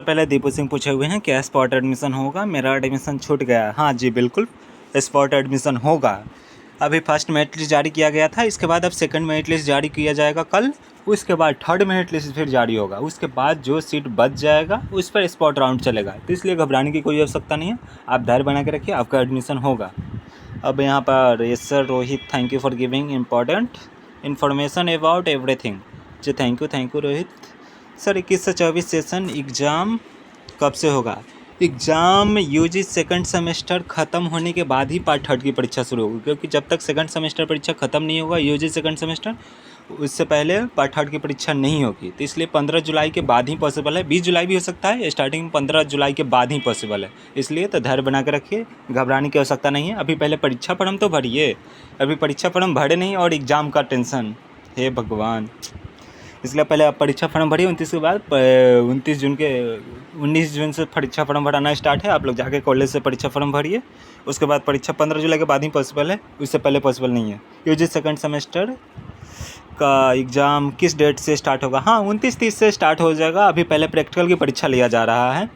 पहले दीपू सिंह पूछे हुए हैं क्या स्पॉट एडमिशन होगा। मेरा एडमिशन छूट गया। हाँ जी बिल्कुल, स्पॉट एडमिशन होगा। अभी फर्स्ट मेरिट लिस्ट जारी किया गया था, इसके बाद अब सेकंड मेरिट लिस्ट जारी किया जाएगा कल। उसके बाद थर्ड मेरिट लिस्ट फिर जारी होगा। उसके बाद जो सीट बच जाएगा उस पर स्पॉट राउंड चलेगा। तो इसलिए घबराने की कोई आवश्यकता नहीं है, आप धैर्य बना के रखिए, आपका एडमिशन होगा। अब यहाँ पर yes sir Rohit, thank you for giving important information about everything. जी थैंक यू रोहित सर। 21 से 24 सेशन एग्ज़ाम कब से होगा? एग्ज़ाम यूजी सेकंड सेमेस्टर ख़त्म होने के बाद ही पार्ट थर्ड की परीक्षा शुरू होगी, क्योंकि जब तक सेकंड सेमेस्टर परीक्षा ख़त्म नहीं होगा यूजी सेकंड सेमेस्टर, उससे पहले पार्ट थर्ड की परीक्षा नहीं होगी। तो इसलिए 15 जुलाई के बाद ही पॉसिबल है। 20 जुलाई भी हो सकता है, स्टार्टिंग में 15 जुलाई के बाद ही पॉसिबल है। इसलिए तो धैर्य बना के रखिए, घबराने की आवश्यकता नहीं है। अभी पहले परीक्षा फॉर्म तो भरिए, अभी परीक्षा फॉर्म भरे नहीं और एग्ज़ाम का टेंशन, हे भगवान। इसलिए पहले आप परीक्षा फॉर्म भरिए। 29 के बाद 19 जून से परीक्षा फॉर्म भराना स्टार्ट है। आप लोग जाके कॉलेज से परीक्षा फॉर्म भरिए। उसके बाद परीक्षा 15 जुलाई के बाद ही पॉसिबल है, उससे पहले पॉसिबल नहीं है। यूजी सेकंड सेमेस्टर का एग्ज़ाम किस डेट से स्टार्ट होगा? हाँ 29-30 से स्टार्ट हो जाएगा। अभी पहले प्रैक्टिकल की परीक्षा लिया जा रहा है,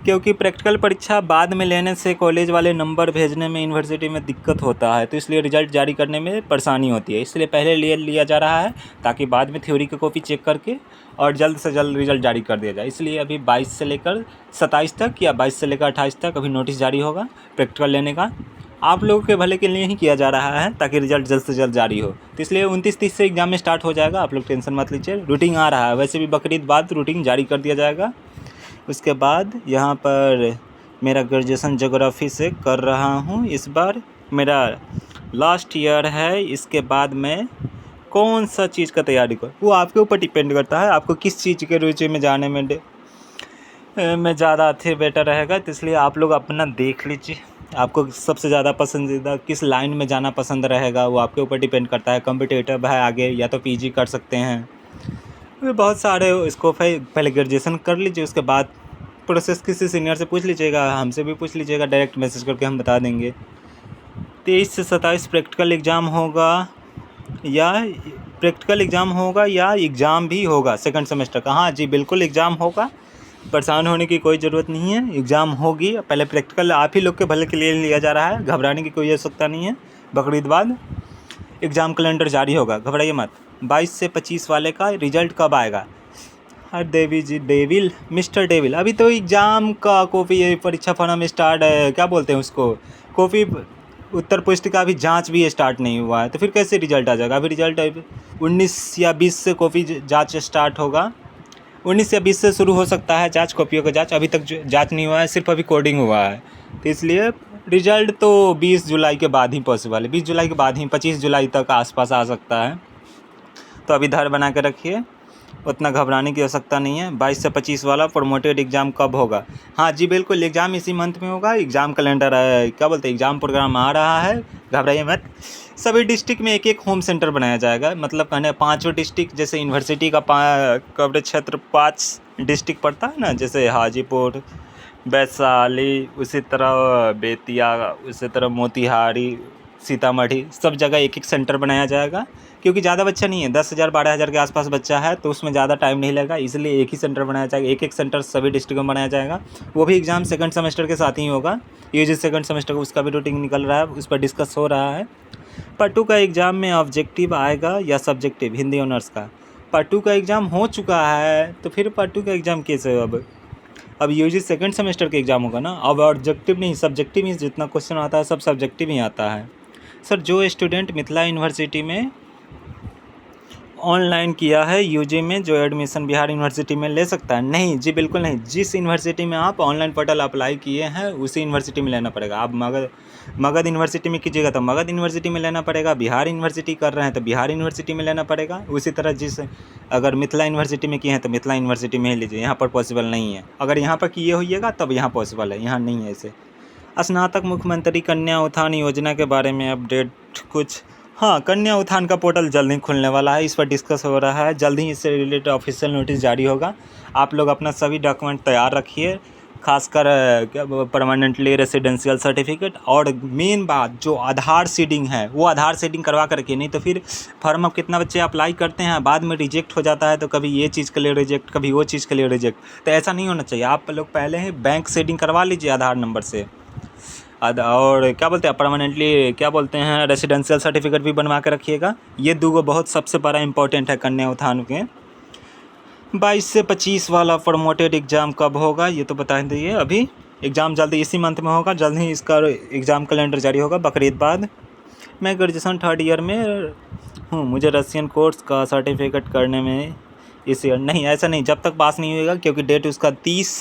क्योंकि प्रैक्टिकल परीक्षा बाद में लेने से कॉलेज वाले नंबर भेजने में यूनिवर्सिटी में दिक्कत होता है, तो इसलिए रिज़ल्ट जारी करने में परेशानी होती है। इसलिए पहले लिया जा रहा है, ताकि बाद में थ्योरी की कॉपी चेक करके और जल्द से जल्द रिज़ल्ट जारी कर दिया जाए। इसलिए अभी 22 से लेकर 27 तक या 22 से लेकर 28 तक अभी नोटिस जारी होगा प्रैक्टिकल लेने का। आप लोगों के भले के लिए ही किया जा रहा है, ताकि रिज़ल्ट जल्द से जल्द जारी हो। तो इसलिए 29-30 से एग्ज़ाम में स्टार्ट हो जाएगा, आप लोग टेंशन मत लीजिए। रूटीन आ रहा है, वैसे भी बकरीद बाद रूटीन जारी कर दिया जाएगा। उसके बाद यहाँ पर मेरा ग्रेजुएशन ज्योग्राफी से कर रहा हूँ, इस बार मेरा लास्ट ईयर है। इसके बाद मैं कौन सा चीज़ का तैयारी करूँ, वो आपके ऊपर डिपेंड करता है, आपको किस चीज़ के रुचि में जाने में ज़्यादा अच्छे बेटर रहेगा। तो इसलिए आप लोग अपना देख लीजिए, आपको सबसे ज़्यादा पसंदीदा किस लाइन में जाना पसंद रहेगा, वो आपके ऊपर डिपेंड करता है। कॉम्पिटिटिव है आगे, या तो पीजी कर सकते हैं, बहुत सारे स्कोप है। पहले ग्रेजुएशन कर लीजिए, उसके बाद प्रोसेस किसी सीनियर से पूछ लीजिएगा, हमसे भी पूछ लीजिएगा, डायरेक्ट मैसेज करके हम बता देंगे। 23 से 27 प्रैक्टिकल एग्ज़ाम होगा या एग्ज़ाम भी होगा सेकंड सेमेस्टर का? हाँ जी बिल्कुल एग्ज़ाम होगा, परेशान होने की कोई ज़रूरत नहीं है, एग्ज़ाम होगी। पहले प्रैक्टिकल आप ही लोग के भले के लिए लिया जा रहा है, घबराने की कोई आवश्यकता नहीं है। बकरीद बाद एग्ज़ाम कैलेंडर जारी होगा, घबराइए मत। 22 से 25 वाले का रिज़ल्ट कब आएगा? हर डेविल मिस्टर डेविल, अभी तो एग्ज़ाम का कॉपी परीक्षा फॉर्म स्टार्ट है, क्या बोलते हैं उसको, कॉपी उत्तर पुस्तिका भी जांच भी स्टार्ट नहीं हुआ है, तो फिर कैसे रिज़ल्ट आ जाएगा? अभी रिज़ल्ट 19 या 20 से कॉपी जांच स्टार्ट होगा। 19 या 20 से शुरू हो सकता है जांच, कॉपियों का जांच। अभी तक जांच नहीं हुआ है, सिर्फ अभी कोडिंग हुआ है। तो इसलिए रिज़ल्ट तो 20 जुलाई के बाद ही पॉसिबल है, 20 जुलाई के बाद ही, 25 जुलाई तक आसपास आ सकता है। तो अभी धैर्य बना के रखिए, उतना घबराने की आवश्यकता नहीं है। 22 से 25 वाला प्रमोटेड एग्ज़ाम कब होगा? हाँ जी बिल्कुल एग्ज़ाम इसी मंथ में होगा। एग्ज़ाम कैलेंडर है, क्या बोलते हैं, एग्ज़ाम प्रोग्राम आ रहा है, घबराइए मत। सभी डिस्ट्रिक्ट में एक एक होम सेंटर बनाया जाएगा, मतलब कहने 5 डिस्ट्रिक्ट, जैसे यूनिवर्सिटी का कवरेज क्षेत्र 5 डिस्ट्रिक्ट पड़ता है ना, जैसे हाजीपुर, वैशाली, उसी तरह बेतिया, उसी तरह मोतिहारी, सीतामढ़ी, सब जगह एक एक सेंटर बनाया जाएगा। क्योंकि ज़्यादा बच्चा नहीं है, 10,000 12,000 के आसपास बच्चा है, तो उसमें ज़्यादा टाइम नहीं लगेगा, इसलिए एक ही सेंटर बनाया जाएगा। एक एक सेंटर सभी डिस्ट्रिक्ट में बनाया जाएगा। वो भी एग्ज़ाम सेकंड सेमेस्टर के साथ ही होगा। यूजी सेकंड सेमेस्टर का उसका भी रूटीन निकल रहा है, उस पर डिस्कस हो रहा है। पार्ट 2 का एग्ज़ाम में ऑब्जेक्टिव आएगा या सब्जेक्टिव, हिंदी ऑनर्स का? पार्ट 2 का एग्ज़ाम हो चुका है, तो फिर पार्ट 2 का एग्ज़ाम कैसे हो? अब यूजी सेकंड सेमेस्टर का एग्ज़ाम होगा ना, अब ऑब्जेक्टिव नहीं, सब्जेक्टिव ही। जितना क्वेश्चन आता है सब सब्जेक्टिव ही आता है। सर जो स्टूडेंट मिथिला यूनिवर्सिटी में ऑनलाइन किया है यूजी में, जो एडमिशन बिहार यूनिवर्सिटी में ले सकता है? नहीं जी बिल्कुल नहीं। जिस यूनिवर्सिटी में आप ऑनलाइन पोर्टल अप्लाई किए हैं उसी यूनिवर्सिटी में लेना पड़ेगा। आप मगध यूनिवर्सिटी में कीजिएगा तो मगध यूनिवर्सिटी में लेना पड़ेगा, बिहार यूनिवर्सिटी कर रहे हैं तो बिहार यूनिवर्सिटी में लेना पड़ेगा। उसी तरह अगर मिथिला यूनिवर्सिटी में किए हैं तो मिथिला यूनिवर्सिटी में ही लीजिए, यहाँ पर पॉसिबल नहीं है। अगर यहाँ पर किए होइएगा तब यहाँ पॉसिबल है, यहाँ नहीं है ऐसे। स्नातक मुख्यमंत्री कन्या उत्थान योजना के बारे में अपडेट कुछ? हाँ, कन्या उत्थान का पोर्टल जल्द ही खुलने वाला है, इस पर डिस्कस हो रहा है। जल्द ही इससे रिलेटेड ऑफिशियल नोटिस जारी होगा। आप लोग अपना सभी डॉक्यूमेंट तैयार रखिए। खासकर क्या परमानेंटली रेसिडेंशियल सर्टिफिकेट, और मेन बात जो आधार सीडिंग है वो आधार सीडिंग करवा करके, नहीं तो फिर फॉर्म अब कितना बच्चे अप्लाई करते हैं बाद में रिजेक्ट हो जाता है, तो कभी ये चीज़ के लिए रिजेक्ट, कभी वो चीज़ के लिए रिजेक्ट। तो ऐसा नहीं होना चाहिए, आप लोग पहले ही बैंक सीडिंग करवा लीजिए आधार नंबर से। और क्या बोलते हैं परमानेंटली, क्या बोलते हैं रेसिडेंशियल सर्टिफिकेट भी बनवा के रखिएगा। ये दो बहुत सबसे बड़ा इंपॉर्टेंट है कन्या उत्थान के। 22 से 25 वाला प्रमोटेड एग्ज़ाम कब होगा ये तो बता दीजिए। अभी एग्ज़ाम जल्दी इसी मंथ में होगा, जल्द ही इसका एग्ज़ाम कैलेंडर जारी होगा बकरीद बाद। मैं ग्रेजुएशन 3rd ईयर में हूँ, मुझे रशियन कोर्स का सर्टिफिकेट करने में इस ईयर नहीं, ऐसा नहीं, जब तक पास नहीं होगा, क्योंकि डेट उसका 30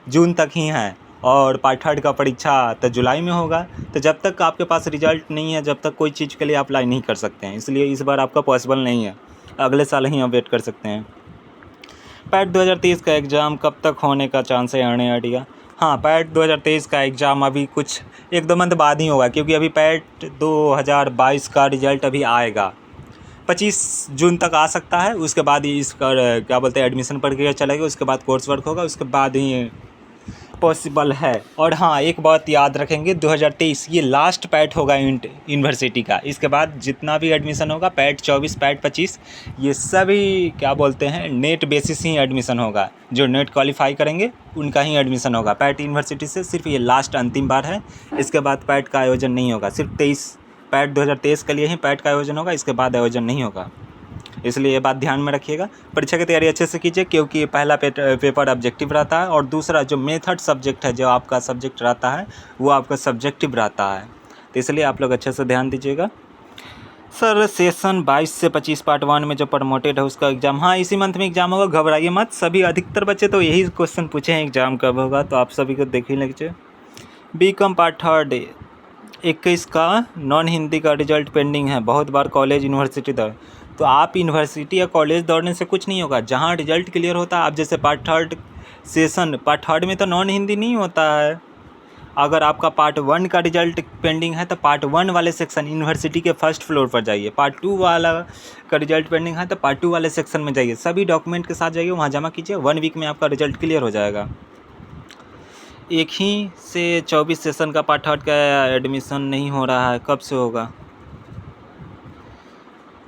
जून तक ही है और पार्ट 3rd का परीक्षा तो जुलाई में होगा। तो जब तक आपके पास रिजल्ट नहीं है, जब तक कोई चीज़ के लिए अप्लाई नहीं कर सकते हैं, इसलिए इस बार आपका पॉसिबल नहीं है, अगले साल ही आप वेट कर सकते हैं। पैट 2023 का एग्ज़ाम कब तक होने का चांस है आने आइडिया? हाँ, पैट 2023 का एग्ज़ाम अभी कुछ 1-2 मंथ बाद ही होगा, क्योंकि अभी पैट 2022 का रिज़ल्ट अभी आएगा, 25 जून तक आ सकता है। उसके बाद ही इसका क्या बोलते हैं एडमिशन प्रक्रिया चलेगी, उसके बाद कोर्स वर्क होगा, उसके बाद ही पॉसिबल है। और हाँ, एक बात याद रखेंगे, 2023 ये लास्ट पैट होगा यूनिवर्सिटी का। इसके बाद जितना भी एडमिशन होगा, पैट 24, पैट 25, ये सभी क्या बोलते हैं नेट बेसिस ही एडमिशन होगा। जो नेट क्वालिफाई करेंगे उनका ही एडमिशन होगा। पैट यूनिवर्सिटी से सिर्फ ये लास्ट अंतिम बार है, इसके बाद पैट का आयोजन नहीं होगा। सिर्फ पैट 2023 के लिए ही पैट का आयोजन होगा, इसके बाद आयोजन नहीं होगा, इसलिए ये बात ध्यान में रखिएगा। परीक्षा की तैयारी अच्छे से कीजिए, क्योंकि पहला पेपर ऑब्जेक्टिव रहता है और दूसरा जो मेथड सब्जेक्ट है, जो आपका सब्जेक्ट रहता है वो आपका सब्जेक्टिव रहता है, तो इसलिए आप लोग अच्छे से ध्यान दीजिएगा। सर सेशन 22 से 25 पार्ट 1 में जो प्रमोटेड है उसका एग्ज़ाम, हाँ इसी मंथ में एग्ज़ाम होगा, घबराइए मत। सभी अधिकतर बच्चे तो यही क्वेश्चन पूछे हैं एग्ज़ाम कब होगा, तो आप सभी को देख ही लीजिए। बीकॉम पार्ट 3 21 का नॉन हिंदी का रिजल्ट पेंडिंग है, बहुत बार कॉलेज यूनिवर्सिटी दौड़, तो आप यूनिवर्सिटी या कॉलेज दौड़ने से कुछ नहीं होगा। जहाँ रिजल्ट क्लियर होता है, आप जैसे पार्ट 3 सेशन पार्ट 3 में तो नॉन हिंदी नहीं होता है। अगर आपका पार्ट 1 का रिजल्ट पेंडिंग है तो पार्ट 1 वाले सेक्शन यूनिवर्सिटी के फर्स्ट फ्लोर पर जाइए। पार्ट 2 वाला का रिजल्ट पेंडिंग है तो पार्ट 2 वाले सेक्शन में जाइए, सभी डॉक्यूमेंट के साथ जाइए, वहाँ जमा कीजिए। 1 वीक में आपका रिजल्ट क्लियर हो जाएगा। एक ही से 24 सेशन का पार्ट 3 का एडमिशन नहीं हो रहा है, कब से होगा?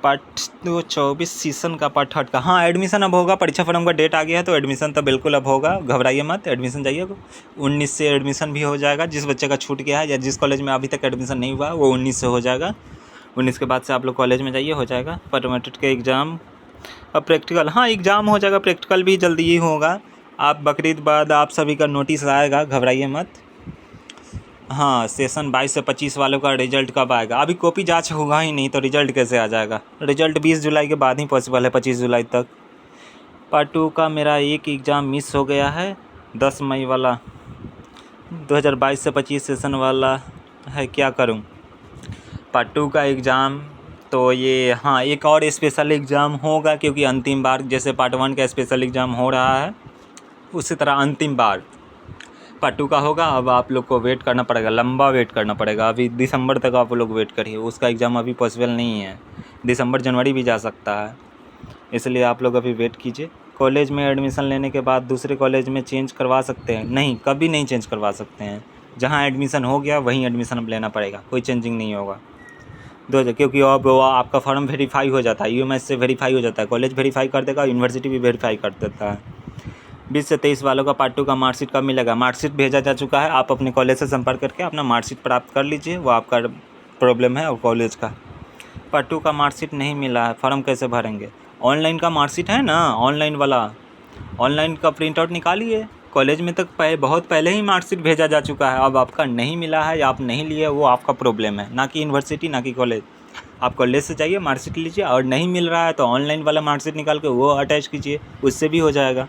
पार्ट 24 सेशन का पार्ट 3 का, हाँ एडमिशन अब होगा, परीक्षा फॉर्म का डेट आ गया है तो एडमिशन तो बिल्कुल अब होगा, घबराइए मत, एडमिशन जाइए। 19 से एडमिशन भी हो जाएगा, जिस बच्चे का छूट गया है या जिस कॉलेज में अभी तक एडमिशन नहीं हुआ वो 19 से हो जाएगा। 19 के बाद से आप लोग कॉलेज में जाइए, हो जाएगा। परमेटेड का एग्ज़ाम अब प्रैक्टिकल, हाँ एग्ज़ाम हो जाएगा, प्रैक्टिकल भी जल्दी ही होगा। आप बकरीद बाद आप सभी का नोटिस आएगा, घबराइए मत। हाँ, सेशन 22 से 25 वालों का रिजल्ट कब आएगा? अभी कॉपी जांच होगा ही नहीं तो रिजल्ट कैसे आ जाएगा? रिजल्ट 20 जुलाई के बाद ही पॉसिबल है, 25 जुलाई तक। पार्ट 2 का मेरा एक एग्ज़ाम मिस हो गया है, 10 मई वाला 2022 से 25 सेशन वाला है, क्या करूं? पार्ट 2 का एग्ज़ाम तो ये, हाँ एक और स्पेशल एग्ज़ाम होगा, क्योंकि अंतिम बार जैसे पार्ट 1 का स्पेशल एग्ज़ाम हो रहा है उसी तरह अंतिम बार पार्ट 2 का होगा। अब आप लोग को वेट करना पड़ेगा, लंबा वेट करना पड़ेगा, अभी दिसंबर तक आप लोग वेट करिए, उसका एग्ज़ाम अभी पॉसिबल नहीं है, दिसंबर जनवरी भी जा सकता है, इसलिए आप लोग अभी वेट कीजिए। कॉलेज में एडमिशन लेने के बाद दूसरे कॉलेज में चेंज करवा सकते हैं? नहीं, कभी नहीं चेंज करवा सकते हैं, जहाँ एडमिशन हो गया वहीं एडमिशन अब लेना पड़ेगा, कोई चेंजिंग नहीं होगा। क्योंकि अब आपका फॉर्म वेरीफाई हो जाता है, यूएमएस से वेरीफाई हो जाता है, कॉलेज वेरीफाई कर देगा, यूनिवर्सिटी भी वेरीफाई कर देता है। 20 से 23 वालों का पार्ट 2 का मार्कशीट कब मिलेगा? मार्कशीट भेजा जा चुका है, आप अपने कॉलेज से संपर्क करके अपना मार्कशीट प्राप्त कर लीजिए, वो आपका प्रॉब्लम है और कॉलेज का। पार्ट 2 का मार्कशीट नहीं मिला है, फॉर्म कैसे भरेंगे? ऑनलाइन का मार्कशीट है ना, ऑनलाइन वाला, ऑनलाइन का प्रिंट आउट निकालिए। कॉलेज में तक बहुत पहले ही मार्कशीट भेजा जा चुका है, अब आपका नहीं मिला है या आप नहीं लिए, वो आपका प्रॉब्लम है, ना कि यूनिवर्सिटी ना कि कॉलेज। आप कॉलेज से जाइए, मार्कशीट लीजिए, और नहीं मिल रहा है तो ऑनलाइन वाला मार्कशीट निकाल के वो अटैच कीजिए, उससे भी हो जाएगा।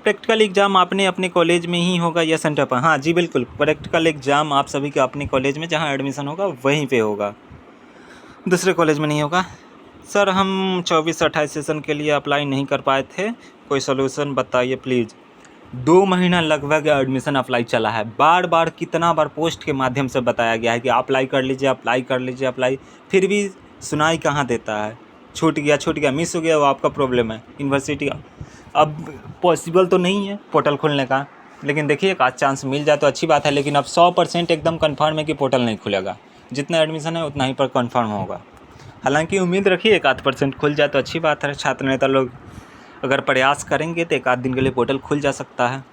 प्रैक्टिकल एग्ज़ाम आपने अपने कॉलेज में ही होगा या सेंटर पर? हाँ जी बिल्कुल, प्रैक्टिकल एग्ज़ाम आप सभी का अपने कॉलेज में जहाँ एडमिशन होगा वहीं पे होगा, दूसरे कॉलेज में नहीं होगा। सर हम 24-28 सेशन के लिए अप्लाई नहीं कर पाए थे, कोई सोल्यूशन बताइए प्लीज़। 2 महीना लगभग एडमिशन अप्लाई चला है, बार बार कितना बार पोस्ट के माध्यम से बताया गया है कि अप्लाई कर लीजिए, अप्लाई कर लीजिए, अप्लाई, फिर भी सुनाई कहाँ देता है। छूट गया, मिस हो गया, वो आपका प्रॉब्लम है यूनिवर्सिटी का। अब पॉसिबल तो नहीं है पोर्टल खोलने का, लेकिन देखिए एक आध चांस मिल जाए तो अच्छी बात है, लेकिन अब 100% एकदम कन्फर्म है कि पोर्टल नहीं खुलेगा। जितना एडमिशन है उतना ही पर कन्फर्म होगा। हालांकि उम्मीद रखिए एक आध % खुल जाए तो अच्छी बात है। छात्र नेता लोग अगर प्रयास करेंगे तो एक आध दिन के लिए पोर्टल खुल जा सकता है।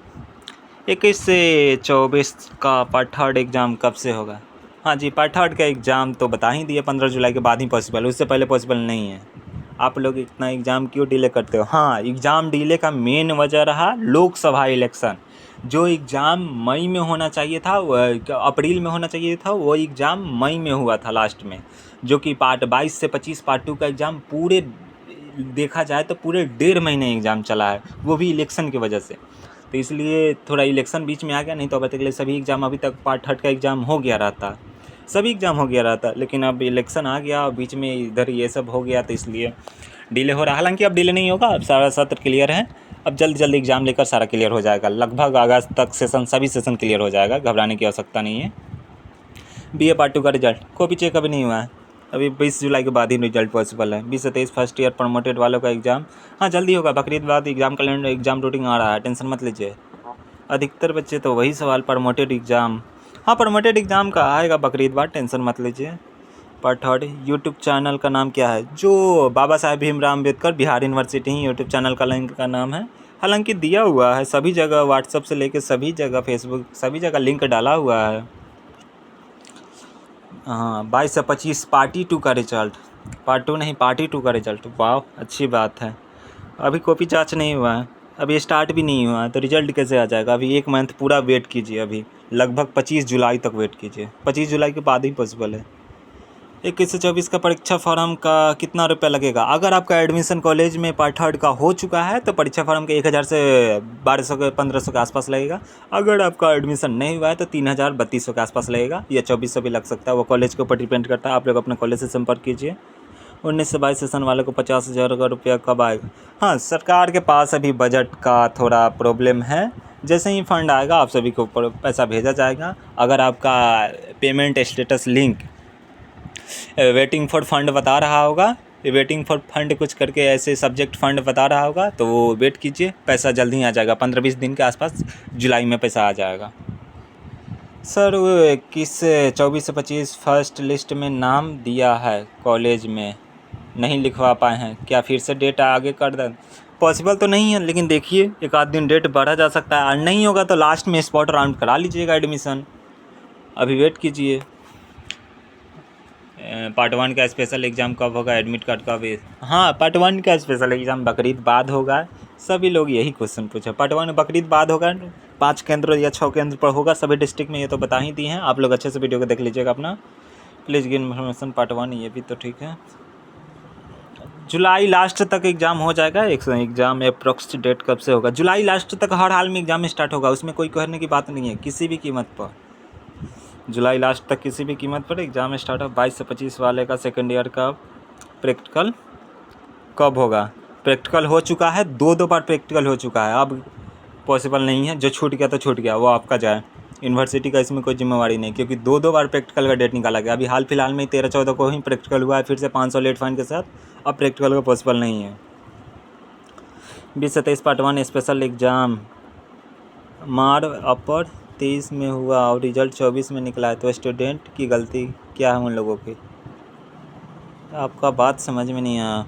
21 से 24 का पार्ट थर्ड एग्ज़ाम कब से होगा? हाँ जी, पार्ट थर्ड का एग्ज़ाम तो बता ही दिए 15 जुलाई के बाद ही पॉसिबल, उससे पहले पॉसिबल नहीं है। आप लोग इतना एग्ज़ाम क्यों डिले करते हो? हाँ, एग्ज़ाम डिले का मेन वजह रहा लोकसभा इलेक्शन। जो एग्ज़ाम मई में होना चाहिए था, अप्रैल में होना चाहिए था, वो एग्ज़ाम मई में हुआ था लास्ट में। जो कि पार्ट 22 से 25 पार्ट 2 का एग्ज़ाम पूरे देखा जाए तो पूरे 1.5 महीने एग्ज़ाम चला है, वो भी इलेक्शन की वजह से। तो इसलिए थोड़ा इलेक्शन बीच में आ गया, नहीं तो अभी तक सभी एग्ज़ाम अभी तक पार्ट थर्ड का एग्ज़ाम हो गया रहता, सभी एग्ज़ाम हो गया रहता। लेकिन अब इलेक्शन आ गया और बीच में इधर ये सब हो गया तो इसलिए डिले हो रहा है। हालांकि अब डिले नहीं होगा, अब सारा सत्र क्लियर है। अब जल्द जल्द एग्ज़ाम लेकर सारा क्लियर हो जाएगा। लगभग अगस्त तक सेशन सभी सेशन क्लियर हो जाएगा, घबराने की आवश्यकता नहीं है। BA पार्ट 2 का रिजल्ट कॉपी चेक अभी नहीं हुआ है, अभी 20 जुलाई के बाद ही रिजल्ट पॉसिबल है। 20 से 23 फर्स्ट ईयर प्रमोटेड वालों का एग्ज़ाम हाँ जल्दी होगा। बकरीद बाद एग्ज़ाम कैलेंडर एग्ज़ाम रूटीन आ रहा है, टेंशन मत लीजिए। अधिकतर बच्चे तो वही सवाल प्रमोटेड एग्ज़ाम, हाँ प्रमोटेड एग्ज़ाम का आएगा बकरीद बाद, टेंशन मत लीजिए। पार्ट थर्ड यूट्यूब चैनल का नाम क्या है? जो बाबा साहेब भीमराव अम्बेडकर बिहार यूनिवर्सिटी ही यूट्यूब चैनल का लिंक का नाम है। हालांकि दिया हुआ है सभी जगह, व्हाट्सअप से लेकर सभी जगह, फेसबुक सभी जगह लिंक डाला हुआ है। हाँ 22 से 25 पार्टी 2 का रिजल्ट, पार्ट 2 नहीं पार्टी 2 का रिजल्ट, वाह अच्छी बात है। अभी कॉपी जांच नहीं हुआ है, अभी स्टार्ट भी नहीं हुआ है, तो रिजल्ट कैसे आ जाएगा? अभी 1 मंथ पूरा वेट कीजिए, अभी लगभग 25 जुलाई तक वेट कीजिए, 25 जुलाई के बाद ही पॉसिबल है। 21 से 24 का परीक्षा फॉर्म का कितना रुपया लगेगा? अगर आपका एडमिशन कॉलेज में पार्ट थर्ड का हो चुका है तो परीक्षा फॉर्म के 1000 से 1200 के 1500 के आसपास लगेगा। अगर आपका एडमिशन नहीं हुआ है तो 3000 3200 के आसपास लगेगा, या 2400 भी लग सकता है, वो कॉलेज के ऊपर डिपेंड करता है। आप लोग अपने कॉलेज से संपर्क कीजिए। 19 से 22 सेशन वालों को 50,000 का रुपया कब आएगा? हाँ सरकार के पास अभी बजट का थोड़ा प्रॉब्लम है, जैसे ही फंड आएगा आप सभी को पैसा भेजा जाएगा। अगर आपका payment status link waiting for fund बता रहा होगा, वेटिंग फॉर फंड कुछ करके ऐसे सब्जेक्ट फंड बता रहा होगा, तो वो वेट कीजिए, पैसा जल्द ही आ जाएगा। 15-20 दिन के आसपास जुलाई में पैसा आ जाएगा। सर वो 21 से 24 से 25 फर्स्ट लिस्ट में नाम दिया है, कॉलेज में नहीं लिखवा पाए हैं, क्या फिर से डेट आगे कर दें? पॉसिबल तो नहीं है, लेकिन देखिए एक आध दिन डेट बढ़ा जा सकता है, और नहीं होगा तो लास्ट में स्पॉट राउंड करा लीजिएगा एडमिशन। अभी वेट कीजिए। पार्ट 1 का स्पेशल एग्ज़ाम कब होगा? एडमिट कार्ड कब? हाँ पार्ट 1 का स्पेशल एग्ज़ाम बकरीद बाद होगा। सभी लोग यही क्वेश्चन पूछे, पार्ट 1 बकरीद बाद होगा, 5 केंद्र या 6 केंद्र पर होगा सभी डिस्ट्रिक्ट में, ये तो बता ही दी हैं। आप लोग अच्छे से वीडियो को देख लीजिएगा अपना, प्लीज़ गिव इन्फॉर्मेशन पार्ट 1, ये भी तो ठीक है। जुलाई लास्ट तक एग्ज़ाम हो जाएगा। एक एग्ज़ाम अप्रोक्स डेट कब से होगा? जुलाई लास्ट तक हर हाल में एग्ज़ाम स्टार्ट होगा, उसमें कोई कहने की बात नहीं है किसी भी कीमत पर। जुलाई लास्ट तक किसी भी कीमत पर एग्ज़ाम स्टार्ट हो। 22 से 25 वाले का सेकेंड ईयर का प्रैक्टिकल कब होगा? प्रैक्टिकल हो चुका है, 2 बार प्रैक्टिकल हो चुका है, अब पॉसिबल नहीं है। जो छूट गया तो छूट गया, वो आपका जाए, यूनिवर्सिटी का इसमें कोई जिम्मेवारी नहीं, क्योंकि 2 बार प्रैक्टिकल का डेट निकाला गया। अभी हाल फिलहाल में 13-14 को ही प्रैक्टिकल हुआ है, फिर से 500 लेट फाइन के साथ, अब प्रैक्टिकल का पॉसिबल नहीं है। 20 से 23 पार्ट 1 स्पेशल एग्ज़ाम मार अपर 23 में हुआ और रिजल्ट 24 में निकला है, तो स्टूडेंट की गलती क्या है उन लोगों की? आपका बात समझ में नहीं आया।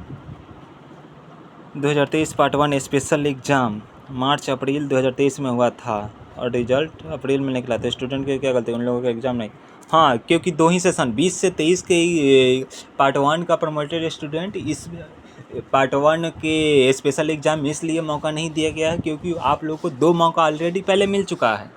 2023 पार्ट 1 स्पेशल एग्ज़ाम मार्च अप्रैल 2023 में हुआ था और रिजल्ट अप्रैल में निकला, तो स्टूडेंट की क्या गलती? उन लोगों का एग्ज़ाम नहीं। हाँ क्योंकि 2 ही सेशन 20 से 23 के पार्ट 1 का प्रमोटेड स्टूडेंट, इस पार्ट 1 के स्पेशल एग्ज़ाम में इसलिए मौका नहीं दिया गया है क्योंकि आप लोगों को 2 मौका ऑलरेडी पहले मिल चुका है।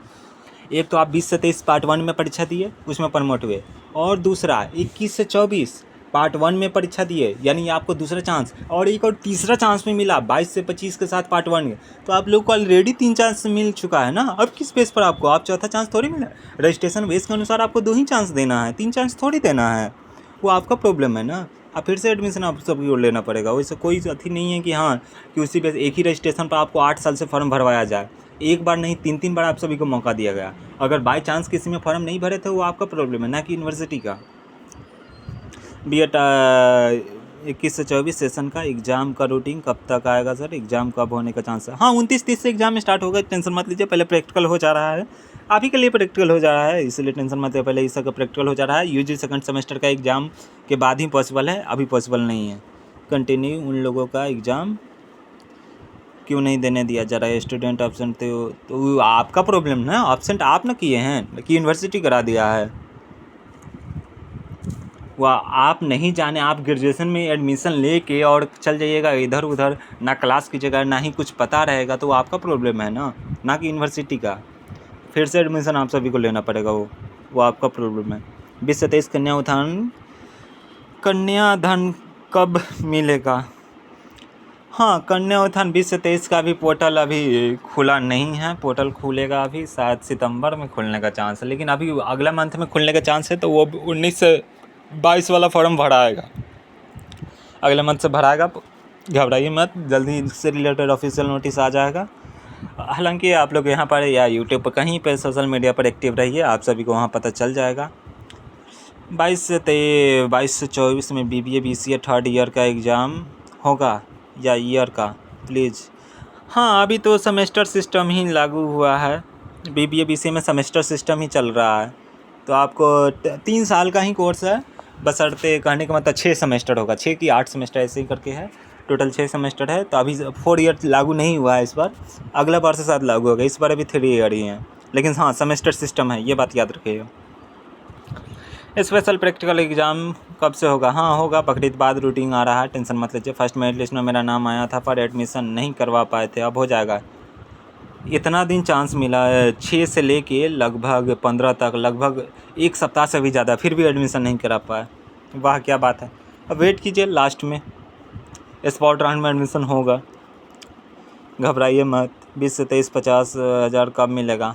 एक तो आप 20 से 23 पार्ट 1 में परीक्षा दिए, उसमें प्रमोट हुए, और दूसरा 21 से 24 पार्ट 1 में परीक्षा दिए, यानी आपको दूसरा चांस, और एक और तीसरा चांस में मिला 22 से 25 के साथ पार्ट 1 में, तो आप लोग को ऑलरेडी 3 चांस मिल चुका है ना। अब किस बेस पर आपको आप चौथा चांस थोड़ी मिला? रजिस्ट्रेशन बेस के अनुसार आपको 2 ही चांस देना है, 3 चांस थोड़ी देना है, वो आपका प्रॉब्लम है ना। अब फिर से एडमिशन आप सबकी ओर लेना पड़ेगा। वैसे कोई अथी नहीं है कि हाँ कि उसी पे एक ही रजिस्ट्रेशन पर आपको 8 साल से फॉर्म भरवाया जाए, एक बार नहीं 3-3 बार आप सभी को मौका दिया गया। अगर बाई चांस किसी में फॉर्म नहीं भरे थे वो आपका प्रॉब्लम है, ना कि यूनिवर्सिटी का। 21 से 24 सेशन का एग्ज़ाम का रूटीन कब तक आएगा सर? एग्ज़ाम कब होने का चांस है? हाँ 29-30 से एग्ज़ाम स्टार्ट होगा, टेंशन मत लीजिए। पहले प्रैक्टिकल हो जा रहा है, आप ही के लिए प्रैक्टिकल हो जा रहा है, इसलिए टेंशन मत लीजिए। पहले इस का प्रैक्टिकल हो जा रहा है। यूजी सेकंड सेमेस्टर का एग्ज़ाम के बाद ही पॉसिबल है, अभी पॉसिबल नहीं है। कंटिन्यू उन लोगों का एग्ज़ाम क्यों नहीं देने दिया जा रहा है? स्टूडेंट एब्सेंट थे तो आपका प्रॉब्लम ना, एब्सेंट आप ना किए हैं कि यूनिवर्सिटी करा दिया है। वह आप नहीं जाने, आप ग्रेजुएशन में एडमिशन लेके और चल जाइएगा इधर उधर, ना क्लास कीजिएगा, ना ही कुछ पता रहेगा, तो आपका प्रॉब्लम है ना कि यूनिवर्सिटी का। फिर से एडमिशन आप सभी को लेना पड़ेगा, वो आपका प्रॉब्लम है। 20 से 23 कन्याधन कब मिलेगा? हाँ कन्याधन 20 से 23 का भी पोर्टल अभी खुला नहीं है। पोर्टल खुलेगा अभी शायद सितंबर में खुलने का चांस है, लेकिन अभी अगला मंथ में खुलने का चांस है। तो वो 19 से 22 वाला फॉर्म भराएगा, अगले मंथ से भराएगा, घबराइए मत, जल्दी इससे रिलेटेड ऑफिशियल नोटिस आ जाएगा। हालांकि आप लोग यहाँ पर या यूट्यूब पर कहीं पर सोशल मीडिया पर एक्टिव रहिए, आप सभी को वहाँ पता चल जाएगा। 22 से 24 में BBA BCA थर्ड ईयर का एग्ज़ाम होगा या ईयर का प्लीज़? हाँ अभी तो सेमेस्टर सिस्टम ही लागू हुआ है, BBA BCA में सेमेस्टर सिस्टम ही चल रहा है। तो आपको 3 साल का ही कोर्स है, बशर्ते कहने का मतलब 6 सेमेस्टर होगा, 6 की 8 सेमेस्टर ऐसे ही करके है, टोटल 6 सेमेस्टर है। तो अभी 4 ईयर लागू नहीं हुआ है इस बार, अगला बार से शायद लागू होगा। इस बार अभी 3 ईयर ही है, लेकिन हाँ सेमेस्टर सिस्टम है, ये बात याद रखिएगा। स्पेशल प्रैक्टिकल एग्ज़ाम कब से होगा? हाँ होगा, बकरीद बाद रूटीन आ रहा है, टेंशन मत लीजिए। फर्स्ट मेरिट लिस्ट में मेरा नाम आया था, पर एडमिशन नहीं करवा पाए थे, अब हो जाएगा। इतना दिन चांस मिला है, 6 से लेके लगभग 15 तक, लगभग 1 सप्ताह से भी ज़्यादा, फिर भी एडमिशन नहीं करा पाए। वाह क्या बात है। अब वेट कीजिए, लास्ट में स्पॉट राउंड में एडमिशन होगा, घबराइए मत। 20 से 23 50 हज़ार कब मिलेगा?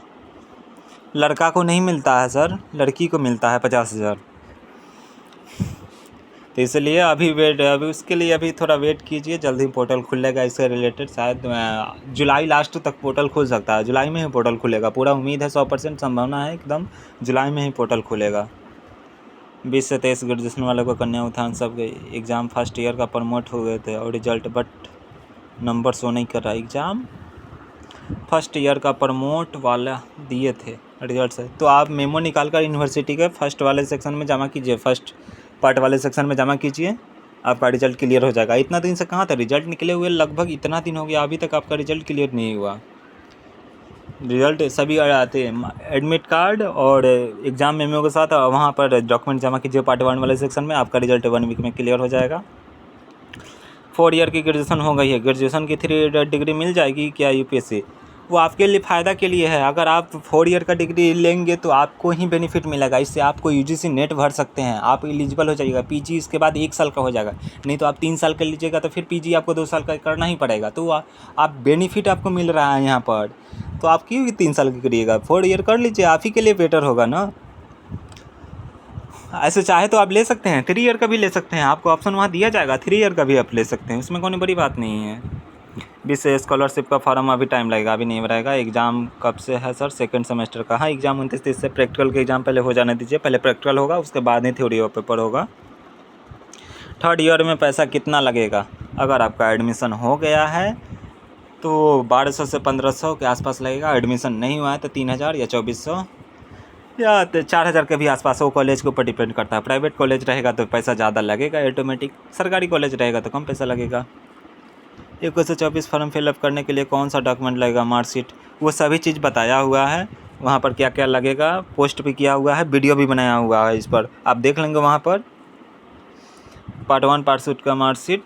लड़का को नहीं मिलता है सर, लड़की को मिलता है 50 हज़ार। तो इसलिए अभी उसके लिए अभी थोड़ा वेट कीजिए, जल्दी पोर्टल खुलेगा इससे रिलेटेड। शायद जुलाई लास्ट तक पोर्टल खुल सकता है, जुलाई में ही पोर्टल खुलेगा, पूरा उम्मीद है, 100% संभावना है एकदम, जुलाई में ही पोर्टल खुलेगा। 20 से 23 ग्रेजुएशन वालों को कन्या उत्थान सब एग्ज़ाम फर्स्ट ईयर का प्रमोट हो गए थे और रिजल्ट बट नंबर शो नहीं कर रहा। एग्ज़ाम फर्स्ट ईयर का प्रमोट वाला दिए थे रिजल्ट से, तो आप मेमो निकाल कर यूनिवर्सिटी के फर्स्ट वाले सेक्शन में जमा कीजिए, फर्स्ट पार्ट वाले सेक्शन में जमा कीजिए, आपका रिजल्ट क्लियर हो जाएगा। इतना दिन से कहाँ था रिजल्ट निकले हुए, लगभग इतना दिन हो गया, अभी तक आपका रिजल्ट क्लियर नहीं हुआ। रिजल्ट सभी आते हैं, एडमिट कार्ड और एग्ज़ाम मेमो के साथ, वहाँ पर डॉक्यूमेंट जमा कीजिए पार्ट 1 वाले सेक्शन में, आपका रिजल्ट 1 वीक में क्लियर हो जाएगा। 4 ईयर की ग्रेजुएशन हो गई है, ग्रेजुएशन की 3 डिग्री मिल जाएगी क्या UPSC? वो आपके लिए फ़ायदा के लिए है। अगर आप 4 ईयर का डिग्री लेंगे तो आपको ही बेनिफिट मिलेगा, इससे आपको UGC नेट भर सकते हैं, आप एलिजिबल हो जाइएगा। PG इसके बाद 1 साल का हो जाएगा, नहीं तो आप 3 साल का लीजिएगा तो फिर PG आपको 2 साल का करना ही पड़ेगा। तो आप बेनिफिट आपको मिल रहा है यहाँ पर, तो आप क्यों 3 साल की करिएगा, 4 ईयर कर लीजिए, आप ही के लिए बेटर होगा ना। ऐसे चाहे तो आप ले सकते हैं, 3 ईयर का भी ले सकते हैं, आपको ऑप्शन वहाँ दिया जाएगा, 3 ईयर का भी आप ले सकते हैं, उसमें कोई बड़ी बात नहीं है। 20 से स्कॉलरशिप का फॉर्म अभी टाइम लगेगा, अभी नहीं भरेगा। एग्ज़ाम कब से है सर? सेकंड सेमेस्टर का। हाँ एग्ज़ाम 29-30 से, प्रैक्टिकल के एग्ज़ाम पहले हो जाने दीजिए, पहले प्रैक्टिकल होगा उसके बाद ही थ्योरी और पेपर होगा। थर्ड ईयर में पैसा कितना लगेगा? अगर आपका एडमिशन हो गया है तो 1200 से 1500 के आसपास लगेगा, एडमिशन नहीं हुआ है तो 3000 या 2400 या 4000 के भी आसपास, वो कॉलेज के ऊपर डिपेंड करता है। प्राइवेट कॉलेज रहेगा तो पैसा ज़्यादा लगेगा ऑटोमेटिक, सरकारी कॉलेज रहेगा तो कम पैसा लगेगा। 21 से 24 फॉर्म फिलअप करने के लिए कौन सा डॉक्यूमेंट लगेगा? मार्कशीट, वो सभी चीज़ बताया हुआ है वहाँ पर, क्या क्या लगेगा, पोस्ट भी किया हुआ है, वीडियो भी बनाया हुआ है, इस पर आप देख लेंगे वहाँ पर। पार्ट 1 पार्ट 2 का मार्कशीट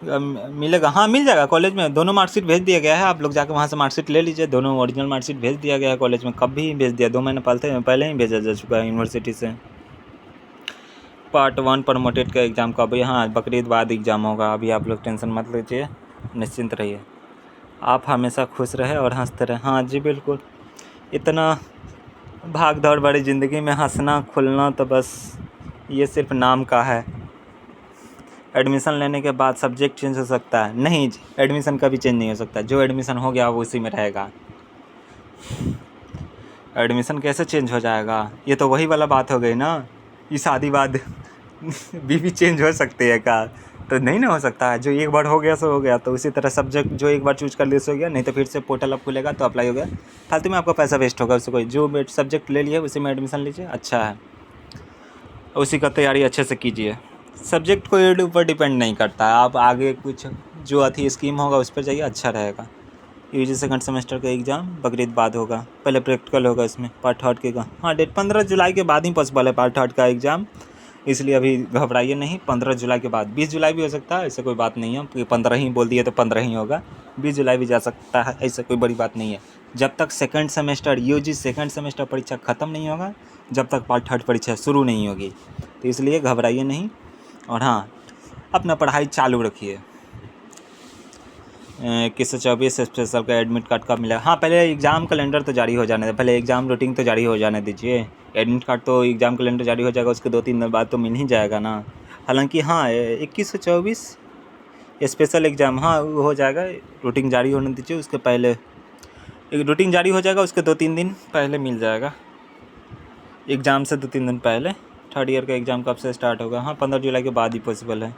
मिलेगा, हाँ मिल जाएगा कॉलेज में, दोनों मार्कशीट भेज दिया गया है, आप लोग जाकर वहाँ से मार्कशीट ले लीजिए। दोनों ओरिजिनल मार्कशीट भेज दिया गया है कॉलेज में, कब भी भेज दिया, 2 महीने पहले ही भेजा जा चुका है यूनिवर्सिटी से। पार्ट 1 प्रमोटेड का एग्ज़ाम कब? हाँ बकरीद बाद एग्ज़ाम होगा, अभी आप लोग टेंशन मत लीजिए, निश्चिंत रहिए। आप हमेशा खुश रहे और हंसते रहें। हाँ जी बिल्कुल, इतना भाग दौड़ भरी ज़िंदगी में हंसना खुलना तो बस ये सिर्फ नाम का है। एडमिशन लेने के बाद सब्जेक्ट चेंज हो सकता है? नहीं जी, एडमिशन कभी चेंज नहीं हो सकता, जो एडमिशन हो गया वो उसी में रहेगा। एडमिशन कैसे चेंज हो जाएगा? ये तो वही वाला बात हो गई ना, ये शादी बाद बीवी चेंज हो सकती है क्या? तो नहीं ना हो सकता है, जो एक बार हो गया सो हो गया। तो उसी तरह सब्जेक्ट जो एक बार चूज कर लिया सो हो गया, नहीं तो फिर से पोर्टल अब खुलेगा तो अप्लाई हो गया, फालतू में आपका पैसा वेस्ट होगा। उससे कोई जो सब्जेक्ट ले लिया उसी में एडमिशन लीजिए, अच्छा है, उसी का तैयारी अच्छे से कीजिए। सब्जेक्ट को ऊपर डिपेंड नहीं करता है, आप आगे कुछ जो अथी स्कीम होगा उस पर जाइए, अच्छा रहेगा। यूजी सेकंड सेमेस्टर का एग्ज़ाम बकरीद बाद होगा, पहले प्रैक्टिकल होगा इसमें पार्ट थर्ड के का। हाँ, डेट 15 जुलाई के बाद ही पॉसिबल है पार्ट थर्ड का एग्ज़ाम, इसलिए अभी घबराइए नहीं। 15 जुलाई के बाद, 20 जुलाई भी हो सकता है, ऐसे कोई बात नहीं है कि 15 ही बोल दिए तो 15 ही होगा, 20 जुलाई भी जा सकता है, ऐसा कोई बड़ी बात नहीं है। जब तक second semester UG second semester परीक्षा ख़त्म नहीं होगा, जब तक पार्ट थर्ड परीक्षा शुरू नहीं होगी, तो इसलिए घबराइए नहीं। और हाँ, अपना पढ़ाई चालू रखिए। 21 से 24 स्पेशल का एडमिट कार्ड कब मिलेगा? हाँ, पहले एग्ज़ाम कैलेंडर तो जारी हो जाने दे, पहले एग्ज़ाम रूटीन तो जारी हो जाने दीजिए। एडमिट कार्ड तो एग्ज़ाम कैलेंडर जारी हो जाएगा, उसके 2-3 दिन बाद तो मिल ही जाएगा ना। हालांकि हाँ, 21 से 24 स्पेशल एग्ज़ाम, हाँ वो हो जाएगा, रूटीन जारी होने दीजिए, उसके पहले रूटीन जारी हो जाएगा, उसके 2-3 दिन पहले मिल जाएगा। एग्ज़ाम से 2-3 दिन पहले। थर्ड ईयर का एग्ज़ाम कब से स्टार्ट होगा? हाँ, 15 जुलाई के बाद ही पॉसिबल है।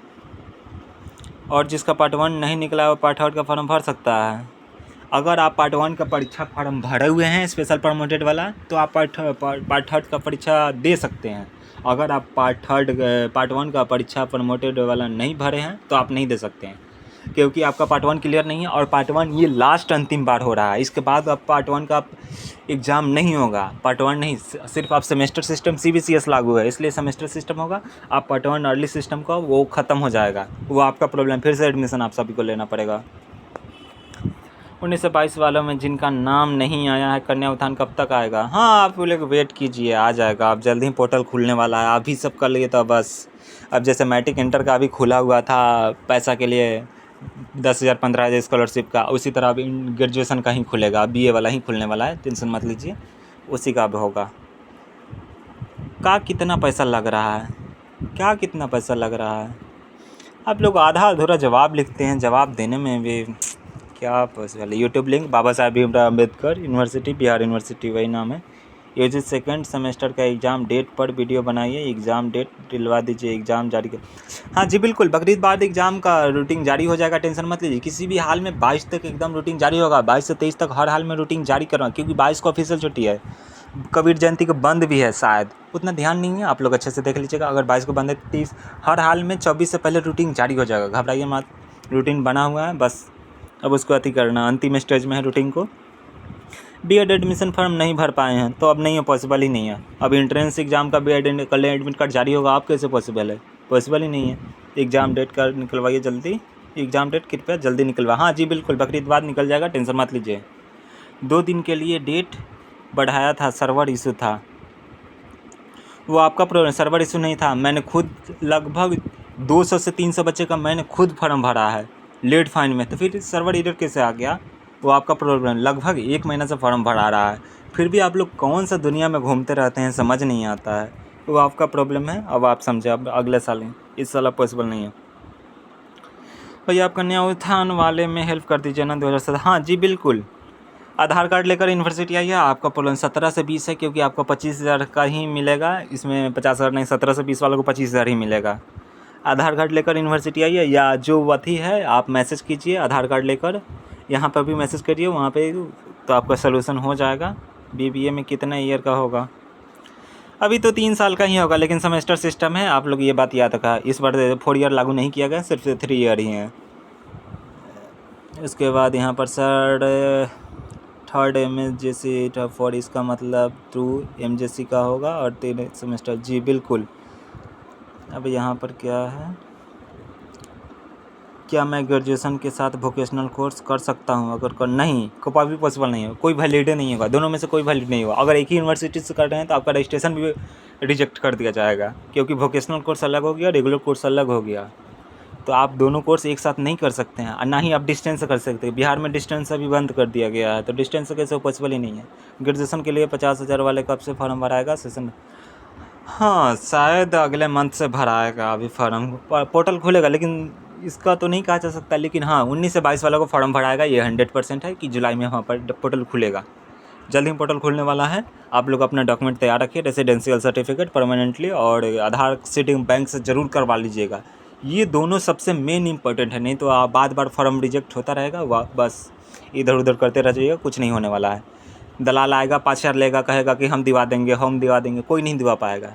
और जिसका पार्ट 1 नहीं निकला वो पार्ट थर्ड का फॉर्म भर सकता है। अगर आप पार्ट 1 का परीक्षा फॉर्म भरे हुए हैं स्पेशल प्रमोटेड वाला, तो आप पार्ट थर्ड का परीक्षा दे सकते हैं। अगर आप पार्ट 1 का परीक्षा प्रमोटेड वाला नहीं भरे हैं तो आप नहीं दे सकते हैं, क्योंकि आपका पार्ट 1 क्लियर नहीं है, और पार्ट 1 ये लास्ट अंतिम बार हो रहा है। इसके बाद अब पार्ट 1 का एग्ज़ाम नहीं होगा। पार्ट 1 नहीं, सिर्फ आप सेमेस्टर सिस्टम CBCS लागू है, इसलिए सेमेस्टर सिस्टम होगा। आप पार्ट 1 अर्ली सिस्टम का वो ख़त्म हो जाएगा, वो आपका प्रॉब्लम, फिर से एडमिशन आप सभी को लेना पड़ेगा। 19 से 22 वालों में जिनका नाम नहीं आया है, कन्या उत्थान कब तक आएगा? हाँ, आप लोग वेट कीजिए, आ जाएगा। अब जल्दी ही पोर्टल खुलने वाला है, अभी सब कर लिए तो बस। अब जैसे मैट्रिक इंटर का अभी खुला हुआ था पैसा के लिए 10,000 15,000 स्कॉलरशिप का, उसी तरह अभी ग्रेजुएशन का ही खुलेगा, BA वाला ही खुलने वाला है, टेंशन मत लीजिए, उसी का अब होगा। क्या कितना पैसा लग रहा है, क्या कितना पैसा लग रहा है? आप लोग आधा अधूरा जवाब लिखते हैं, जवाब देने में भी क्या पॉसिबल है। YouTube link Baba Saheb Bhimrao Ambedkar university, Bihar university वही नाम है। यूजी सेकंड सेमेस्टर का एग्ज़ाम डेट पर वीडियो बनाइए, एग्ज़ाम डेट दिलवा दीजिए, एग्ज़ाम जारी कर। हाँ जी बिल्कुल, बकरीद बाद एग्ज़ाम का रूटीन जारी हो जाएगा, टेंशन मत लीजिए। किसी भी हाल में 22 तक एकदम रूटीन जारी होगा, 22 से 23 तक हर हाल में रूटीन जारी करना, क्योंकि 22 को ऑफिशियल छुट्टी है, कबीर जयंती को बंद भी है शायद, उतना ध्यान नहीं है, आप लोग अच्छे से देख लीजिएगा। अगर 22 को बंद है, 30 हर हाल में 24 से पहले रूटीन जारी हो जाएगा, घबराइए मत। रूटीन बना हुआ है, बस अब उसको अति करना, अंतिम स्टेज में है रूटीन को। B.Ed एडमिशन फॉर्म नहीं भर पाए हैं तो अब नहीं है, पॉसिबल ही नहीं है। अब एंट्रेंस एग्ज़ाम का B.Ed कल एडमिट कार्ड जारी होगा, आप कैसे पॉसिबल है? पॉसिबल ही नहीं है। एग्ज़ाम डेट का निकलवाइए जल्दी, एग्ज़ाम डेट कृपया जल्दी निकलवा। हाँ जी बिल्कुल, बकरीद बाद निकल जाएगा, टेंशन मत लीजिए। 2 दिन के लिए डेट बढ़ाया था, सर्वर इशू था। वो आपका प्रॉब्लम, सर्वर इशू नहीं था। मैंने खुद लगभग 200 से 300 बच्चे का मैंने खुद फॉर्म भरा है लेट फाइन में, तो फिर सर्वर एरर कैसे आ गया? वो आपका प्रॉब्लम। लगभग 1 महीना से फॉर्म भरा रहा है, फिर भी आप लोग कौन सा दुनिया में घूमते रहते हैं, समझ नहीं आता है। वो आपका प्रॉब्लम है, अब आप समझे। अब अगले साल ही, इस साल अब पॉसिबल नहीं है। भैया आप कन्या उत्थान वाले में हेल्प कर दीजिए ना, 2007। हाँ जी बिल्कुल, आधार कार्ड लेकर यूनिवर्सिटी आइए। आपका प्रॉब्लम 17 से 20 है, क्योंकि आपको 25,000 का ही मिलेगा, इसमें 50,000 नहीं, 17 से 20 वालों को 25,000 ही मिलेगा। आधार कार्ड लेकर यूनिवर्सिटी आइए, या जो वथी है आप मैसेज कीजिए आधार कार्ड लेकर, यहाँ पर भी मैसेज करिए, वहाँ पे तो आपका सलूशन हो जाएगा। BBA में कितना ईयर का होगा? अभी तो 3 साल का ही होगा, लेकिन सेमेस्टर सिस्टम है, आप लोग ये बात याद रखा। इस बार 4 ईयर लागू नहीं किया गया, सिर्फ 3 ईयर ही है। उसके बाद यहाँ पर सर थर्ड MSJC फॉर, इसका मतलब थ्रू MJC का होगा, और 3 सेमेस्टर। जी बिल्कुल। अब यहाँ पर क्या है, क्या मैं ग्रेजुएशन के साथ वोकेशनल कोर्स कर सकता हूँ? अगर कर नहीं, कभी भी पॉसिबल नहीं हो, कोई वैलिड नहीं होगा, दोनों में से कोई वैलिड नहीं होगा। अगर एक ही यूनिवर्सिटी से कर रहे हैं तो आपका रजिस्ट्रेशन भी रिजेक्ट कर दिया जाएगा, क्योंकि वोकेशनल कोर्स अलग हो गया, रेगुलर कोर्स अलग हो गया। तो आप दोनों कोर्स एक साथ नहीं कर सकते हैं, और ना ही आप डिस्टेंस से कर सकते हैं। बिहार में डिस्टेंस अभी बंद कर दिया गया है, तो डिस्टेंस से कैसे पॉसिबल ही नहीं है। ग्रेजुएशन के लिए 50,000 वाले कब से फॉर्म भराएगा सेशन? हाँ, शायद अगले मंथ से भराएगा अभी फॉर्म, पोर्टल खुलेगा, लेकिन इसका तो नहीं कहा जा सकता। लेकिन हाँ, 19 से 22 वालों को फॉर्म भराएगा, ये 100% है कि जुलाई में वहाँ पर पोर्टल खुलेगा। जल्द ही पोर्टल खुलने वाला है। आप लोग अपना डॉक्यूमेंट तैयार रखिए, रेसिडेंशियल सर्टिफिकेट परमानेंटली, और आधार सीडिंग बैंक से ज़रूर करवा लीजिएगा। ये दोनों सबसे मेन इंपॉर्टेंट है, नहीं तो आप बार फॉर्म रिजेक्ट होता रहेगा, वाह बस इधर उधर करते रह जाइएगा, कुछ नहीं होने वाला है। दलाल आएगा 5,000 लेगा, कहेगा कि हम दिवा देंगे, कोई नहीं दिवा पाएगा।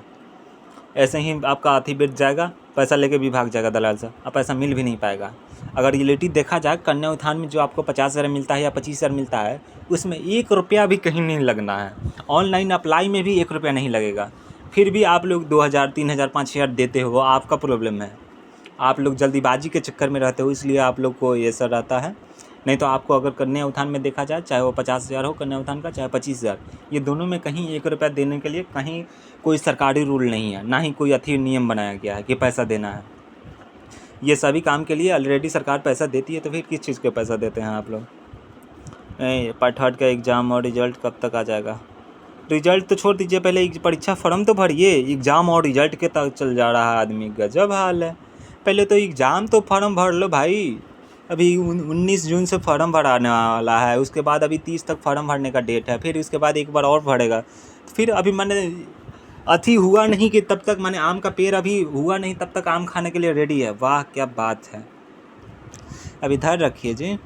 ऐसे ही आपका अथी बीत जाएगा, पैसा लेके भी भाग जाएगा दलाल से, अब पैसा मिल भी नहीं पाएगा। अगर रिलेटिव देखा जाए, कन्या उत्थान में जो आपको 50,000 मिलता है या 25,000 मिलता है, उसमें 1 रुपया भी कहीं नहीं लगना है। ऑनलाइन अप्लाई में भी 1 रुपया नहीं लगेगा, फिर भी आप लोग 2,000 3,000 5,000 देते हो, आपका प्रॉब्लम है। आप लोग जल्दीबाजी के चक्कर में रहते हो, इसलिए आप लोग को ये सब रहता है। नहीं तो आपको अगर कन्या उत्थान में देखा जाए, चाहे वो 50,000 हो कन्या उत्थान का, चाहे 25,000, ये दोनों में कहीं 1 रुपया देने के लिए कहीं कोई सरकारी रूल नहीं है, ना ही कोई अथी नियम बनाया गया है कि पैसा देना है। ये सभी काम के लिए ऑलरेडी सरकार पैसा देती है, तो फिर किस चीज़ का पैसा देते हैं आप लोग? पार्ट 3 का एग्ज़ाम और रिजल्ट कब तक आ जाएगा? रिजल्ट तो छोड़ दीजिए, पहले परीक्षा फॉर्म तो भरिए। एग्ज़ाम और रिजल्ट के तक चल जा रहा है आदमी, गजब हाल है। पहले तो एग्ज़ाम तो फॉर्म भर लो भाई। अभी 19 जून से फॉर्म भराने वाला है, उसके बाद अभी 30 तक फॉर्म भरने का डेट है, फिर उसके बाद एक बार और भरेगा। तो फिर अभी मैंने अथी हुआ नहीं कि तब तक मैंने आम का पेड़ अभी हुआ नहीं, तब तक आम खाने के लिए रेडी है। वाह क्या बात है। अभी धैर्य रखिए जी।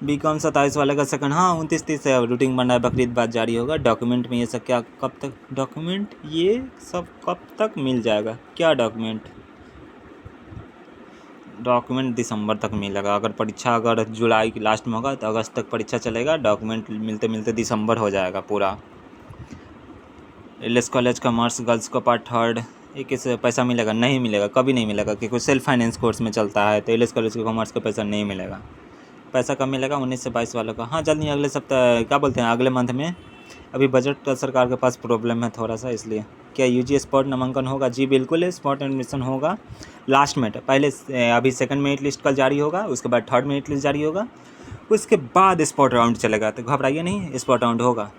बीकॉम 27 वाले का सेकंड, हाँ 29-30 से रूटिंग बन रहा है, बकरीद बाद जारी होगा। डॉक्यूमेंट में ये सब क्या कब तक डॉक्यूमेंट ये सब कब तक मिल जाएगा? क्या डॉक्यूमेंट दिसंबर तक मिलेगा। अगर परीक्षा अगर जुलाई की लास्ट में होगा तो अगस्त तक परीक्षा चलेगा, डॉक्यूमेंट मिलते मिलते दिसंबर हो जाएगा पूरा। एलएस कॉलेज कॉमर्स गर्ल्स को पार्ट 3 एक से पैसा मिलेगा? नहीं मिलेगा, कभी नहीं मिलेगा, क्योंकि सेल्फ फाइनेंस कोर्स में चलता है, तो एलएस कॉलेज के कॉमर्स का पैसा नहीं मिलेगा। पैसा कब मिलेगा? 19 से 22 वालों का। हाँ जल्द ही, अगले सप्ताह, क्या बोलते हैं, अगले मंथ में। अभी बजट का सरकार के पास प्रॉब्लम है थोड़ा सा, इसलिए। क्या यूजी स्पॉट नामांकन होगा? जी बिल्कुल है, स्पॉट एडमिशन होगा लास्ट में। पहले अभी सेकंड मेरिट लिस्ट कल जारी होगा, उसके बाद थर्ड मेरिट लिस्ट जारी होगा, उसके बाद स्पॉट राउंड चलेगा, तो घबराइए नहीं, स्पॉट राउंड होगा।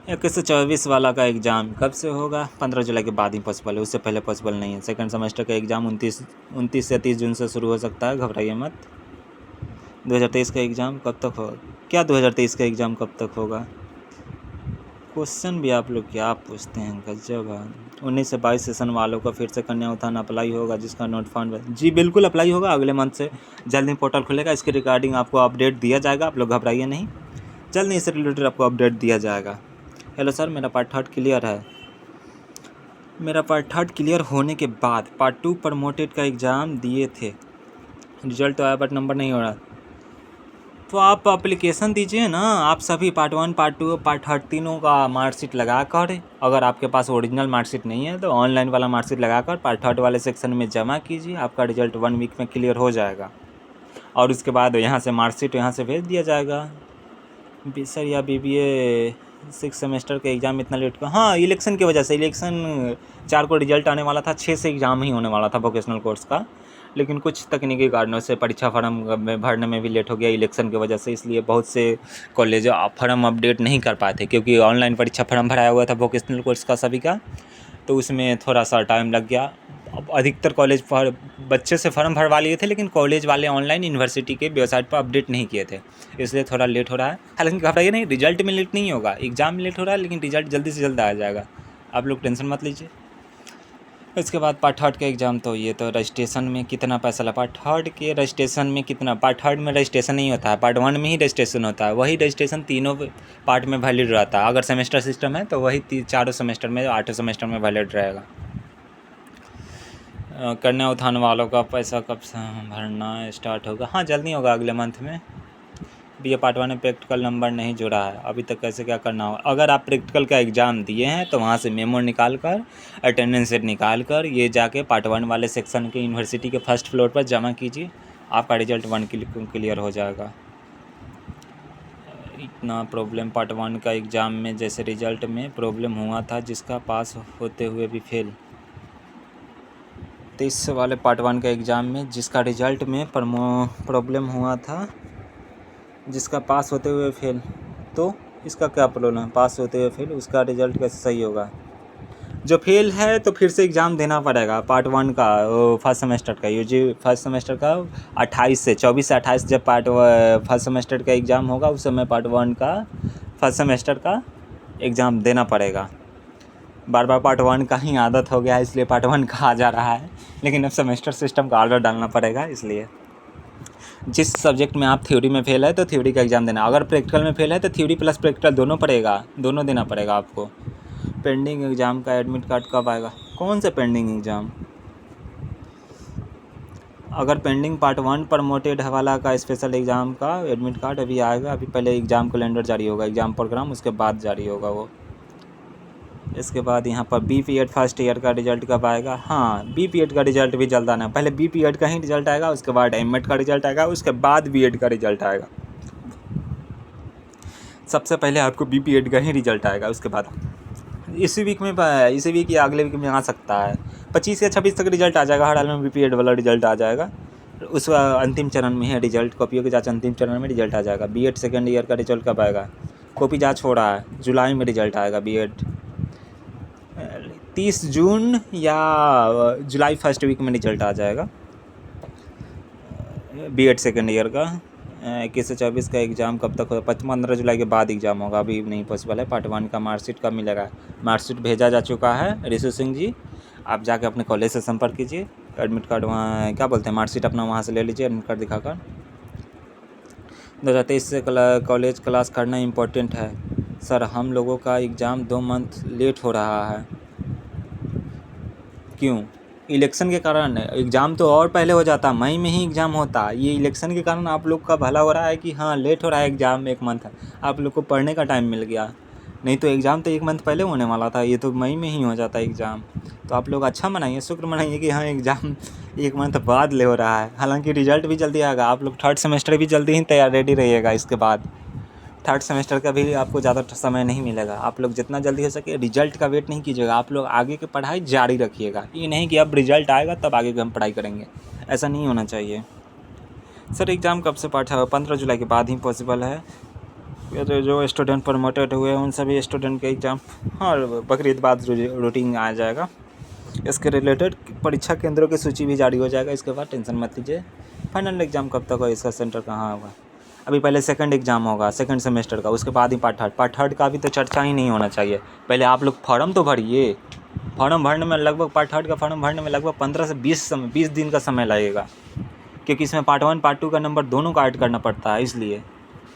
21 से 24 वाला का एग्ज़ाम कब से होगा? 15 जुलाई के बाद ही पॉसिबल है, उससे पहले पॉसिबल नहीं है। सेकंड सेमेस्टर का एग्ज़ाम 29 से 30 जून से शुरू हो सकता है, घबराइए मत। 2023 का एग्ज़ाम कब तक होगा? क्या 2023 का एग्ज़ाम कब तक होगा? क्वेश्चन भी आप लोग क्या पूछते हैं, गजब है। 19 से 22 सेशन वालों का फिर से कन्या उत्थान अप्लाई होगा, जिसका नोट फॉर्म, जी बिल्कुल अप्लाई होगा, अगले मंथ से जल्द ही पोर्टल खुलेगा, इसके रिगार्डिंग आपको अपडेट दिया जाएगा, आप लोग घबराइए नहीं, जल्द ही इससे रिलेटेड आपको अपडेट दिया जाएगा। हेलो सर, मेरा पार्ट 3 क्लियर है। मेरा पार्ट 3 क्लियर होने के बाद पार्ट 2 प्रमोटेड का एग्ज़ाम दिए थे, रिजल्ट तो आया बट नंबर नहीं हो रहा। तो आप एप्लीकेशन दीजिए ना, आप सभी पार्ट 1 पार्ट 2 पार्ट 3 तीनों का मार्कशीट लगा कर, अगर आपके पास ओरिजिनल मार्कशीट नहीं है तो ऑनलाइन वाला मार्कशीट लगा कर पार्ट 3 वाले सेक्शन में जमा कीजिए, आपका रिजल्ट 1 वीक में क्लियर हो जाएगा। और उसके बाद यहाँ से मार्कशीट यहाँ से भेज दिया जाएगा। सर या BBA 6 सेमेस्टर का एग्ज़ाम इतना लेट का? हाँ इलेक्शन की वजह से, इलेक्शन 4 को रिजल्ट आने वाला था, 6 से एग्ज़ाम ही होने वाला था वोकेशनल कोर्स का, लेकिन कुछ तकनीकी कारणों से परीक्षा फॉर्म में भरने में भी लेट हो गया इलेक्शन की वजह से, इसलिए बहुत से कॉलेज फॉर्म अपडेट नहीं कर पाए थे, क्योंकि ऑनलाइन परीक्षा फॉर्म भराया हुआ था वोकेशनल कोर्स का सभी का, तो उसमें थोड़ा सा टाइम लग गया। अब अधिकतर कॉलेज पर बच्चे से फॉर्म भरवा लिए थे, लेकिन कॉलेज वाले ऑनलाइन यूनिवर्सिटी के वेबसाइट पर अपडेट नहीं किए थे, इसलिए थोड़ा लेट हो रहा है। हालांकि घबराइए नहीं, रिजल्ट में लेट नहीं होगा, एग्ज़ाम में लेट हो रहा है, लेकिन रिजल्ट जल्दी से जल्द आ जाएगा, आप लोग टेंशन मत लीजिए। इसके बाद पार्ट 3 का एग्ज़ाम, तो ये तो रजिस्ट्रेशन में कितना पैसा लगा? पार्ट 3 के रजिस्ट्रेशन में कितना? पार्ट 3 में रजिस्ट्रेशन नहीं होता है, पार्ट 1 में ही रजिस्ट्रेशन होता है, वही रजिस्ट्रेशन तीनों पार्ट में वैलिड रहता है। अगर सेमेस्टर सिस्टम है तो वही 4 सेमेस्टर में 8 सेमेस्टर में वैलिड रहेगा। कन्या उत्थान वालों का पैसा कब से भरना स्टार्ट होगा? हाँ जल्दी होगा, अगले मंथ में। BA पार्ट 1 में प्रैक्टिकल नंबर नहीं जुड़ा है अभी तक, कैसे क्या करना होगा? अगर आप प्रैक्टिकल का एग्ज़ाम दिए हैं तो वहाँ से मेमो निकाल कर, अटेंडेंस सेट निकाल कर, ये जाके पार्ट 1 वाले सेक्शन के यूनिवर्सिटी के फर्स्ट फ्लोर पर जमा कीजिए, आपका रिजल्ट 1 क्लियर हो जाएगा। इतना प्रॉब्लम पार्ट 1 का एग्ज़ाम में, जैसे रिजल्ट में प्रॉब्लम हुआ था जिसका पास होते हुए भी फेल। 23 वाले पार्ट 1 का एग्ज़ाम में जिसका रिजल्ट में प्रॉब्लम हुआ था, जिसका पास होते हुए फेल, तो इसका क्या प्रॉब्लम है? पास होते हुए फेल, उसका रिजल्ट कैसे सही होगा? जो फेल है तो फिर से एग्ज़ाम देना पड़ेगा पार्ट 1 का, फर्स्ट सेमेस्टर का, यूजी फर्स्ट सेमेस्टर का 24 से 28 जब फर्स्ट सेमेस्टर का एग्ज़ाम होगा, उस समय पार्ट 1 का फर्स्ट सेमेस्टर का एग्ज़ाम देना पड़ेगा। बार बार पार्ट 1 का ही आदत हो गया है, इसलिए पार्ट 1 कहा जा रहा है, लेकिन अब सेमेस्टर सिस्टम का ऑर्डर डालना पड़ेगा। इसलिए जिस सब्जेक्ट में आप थ्योरी में फेल है तो थ्योरी का एग्ज़ाम देना, अगर प्रैक्टिकल में फेल है तो थ्योरी प्लस प्रैक्टिकल दोनों पड़ेगा, दोनों देना पड़ेगा आपको। पेंडिंग एग्ज़ाम का एडमिट कार्ड कब आएगा? कौन सा पेंडिंग एग्ज़ाम? अगर पेंडिंग पार्ट 1 प्रमोटेड वाला का स्पेशल एग्ज़ाम का एडमिट कार्ड अभी आएगा, अभी पहले एग्ज़ाम कैलेंडर जारी होगा, एग्ज़ाम प्रोग्राम, उसके बाद जारी होगा वो। इसके बाद यहाँ पर BPED फर्स्ट ईयर का रिजल्ट कब आएगा? हाँ, BPED का रिजल्ट भी जल्द आना है। पहले BPED का ही रिजल्ट आएगा, उसके बाद MAT का रिजल्ट आएगा, उसके बाद BED का रिजल्ट आएगा। सबसे पहले आपको BPED का ही रिजल्ट आएगा, उसके बाद इसी वीक या अगले वीक में आ सकता है। 25 या 26 तक रिजल्ट आ जाएगा, हर हाल में BPED वाला रिजल्ट आ जाएगा। उसका अंतिम चरण में है रिजल्ट, कॉपियों की जाँच अंतिम चरण में रिजल्ट आ जाएगा। BED सेकेंड ईयर का रिजल्ट कब आएगा? कॉपी जाँच हो रहा है, जुलाई में रिजल्ट आएगा। BED 30 जून या जुलाई फर्स्ट वीक में रिजल्ट आ जाएगा BED सेकेंड ईयर का। 21 से 24 का एग्ज़ाम कब तक होगा? 15 जुलाई के बाद एग्ज़ाम होगा, अभी नहीं पॉसिबल है। पार्ट 1 का मार्कशीट कब मिलेगा? मार्कशीट भेजा जा चुका है ऋषु सिंह जी, आप जाके अपने कॉलेज से संपर्क कीजिए। एडमिट कार्ड वहाँ क्या बोलते हैं, मार्कशीट अपना वहाँ से ले लीजिए, एडमिट कार्ड दिखाकर। 2023 से कॉलेज क्लास करना इम्पोर्टेंट है सर, हम लोगों का एग्ज़ाम 2 मंथ लेट हो रहा है। क्यों? इलेक्शन के कारण। एग्ज़ाम तो और पहले हो जाता, मई में ही एग्ज़ाम होता, ये इलेक्शन के कारण आप लोग का भला हो रहा है कि हाँ लेट हो रहा है एग्ज़ाम 1 मंथ, आप लोग को पढ़ने का टाइम मिल गया। नहीं तो एग्ज़ाम तो 1 मंथ पहले होने वाला था, ये तो मई में ही हो जाता एग्ज़ाम। तो आप लोग अच्छा मनाइए, शुक्र मनाइए कि हाँ एग्ज़ाम 1 मंथ बाद ले हो रहा है। हालांकि रिजल्ट भी जल्दी आएगा, आप लोग थर्ड सेमेस्टर भी जल्दी ही तैयार रेडी रहिएगा। इसके बाद थर्ड सेमेस्टर का भी आपको ज़्यादा समय नहीं मिलेगा, आप लोग जितना जल्दी हो सके रिजल्ट का वेट नहीं कीजिएगा, आप लोग आगे की पढ़ाई जारी रखिएगा। ये नहीं कि अब रिजल्ट आएगा तब आगे की हम पढ़ाई करेंगे, ऐसा नहीं होना चाहिए। सर एग्ज़ाम कब से पाठ है? 15 जुलाई के बाद ही पॉसिबल है। फिर जो स्टूडेंट प्रमोटेड हुए हैं उन सभी स्टूडेंट के एग्ज़ाम हाँ बकरीद बाद रूटीन आ जाएगा। इसके रिलेटेड परीक्षा केंद्रों की सूची भी जारी हो जाएगा, इसके बाद टेंशन मत लीजिए। फाइनल एग्ज़ाम कब तक होगा, इसका सेंटर कहाँ होगा? अभी पहले सेकंड एग्ज़ाम होगा सेकंड सेमेस्टर का, उसके बाद ही पार्ट थर्ड का भी तो चर्चा ही नहीं होना चाहिए। पहले आप लोग फॉर्म तो भरिए, फॉर्म भरने में लगभग पार्ट थर्ड का फॉर्म भरने में लगभग 15 से 20 दिन का समय लगेगा, क्योंकि इसमें पार्ट 1 पार्ट 2 का नंबर दोनों का ऐड करना पड़ता है। इसलिए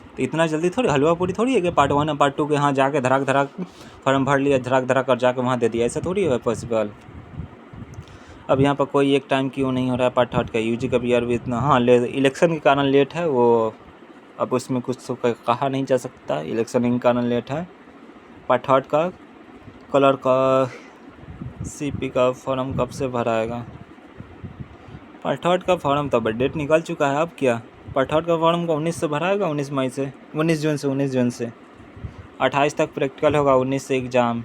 तो इतना जल्दी थोड़ी हलवा पूरी थोड़ी है कि पार्ट 1 और पार्ट 2 के यहाँ जाके धड़ाक फॉर्म भर लिया, धड़ाक कर जाके वहाँ दे दिया, ऐसा थोड़ी है पॉसिबल। अब यहाँ पर कोई एक टाइम क्यों नहीं हो रहा है पार्ट थर्ड का? यूजी का भी यार भी इतना हाँ इलेक्शन के कारण लेट है वो, अब उसमें कुछ तो कहा नहीं जा सकता, इलेक्शन के कारण लेट है। पार्ट थर्ड का कलर का CP का फॉर्म कब से भराएगा? पार्ट थर्ड का फॉर्म तो डेट निकल चुका है, अब क्या? पार्ट थर्ड का फॉर्म का 19 से भराएगा, 19 जून से 28 तक प्रैक्टिकल होगा, 19 से एग्ज़ाम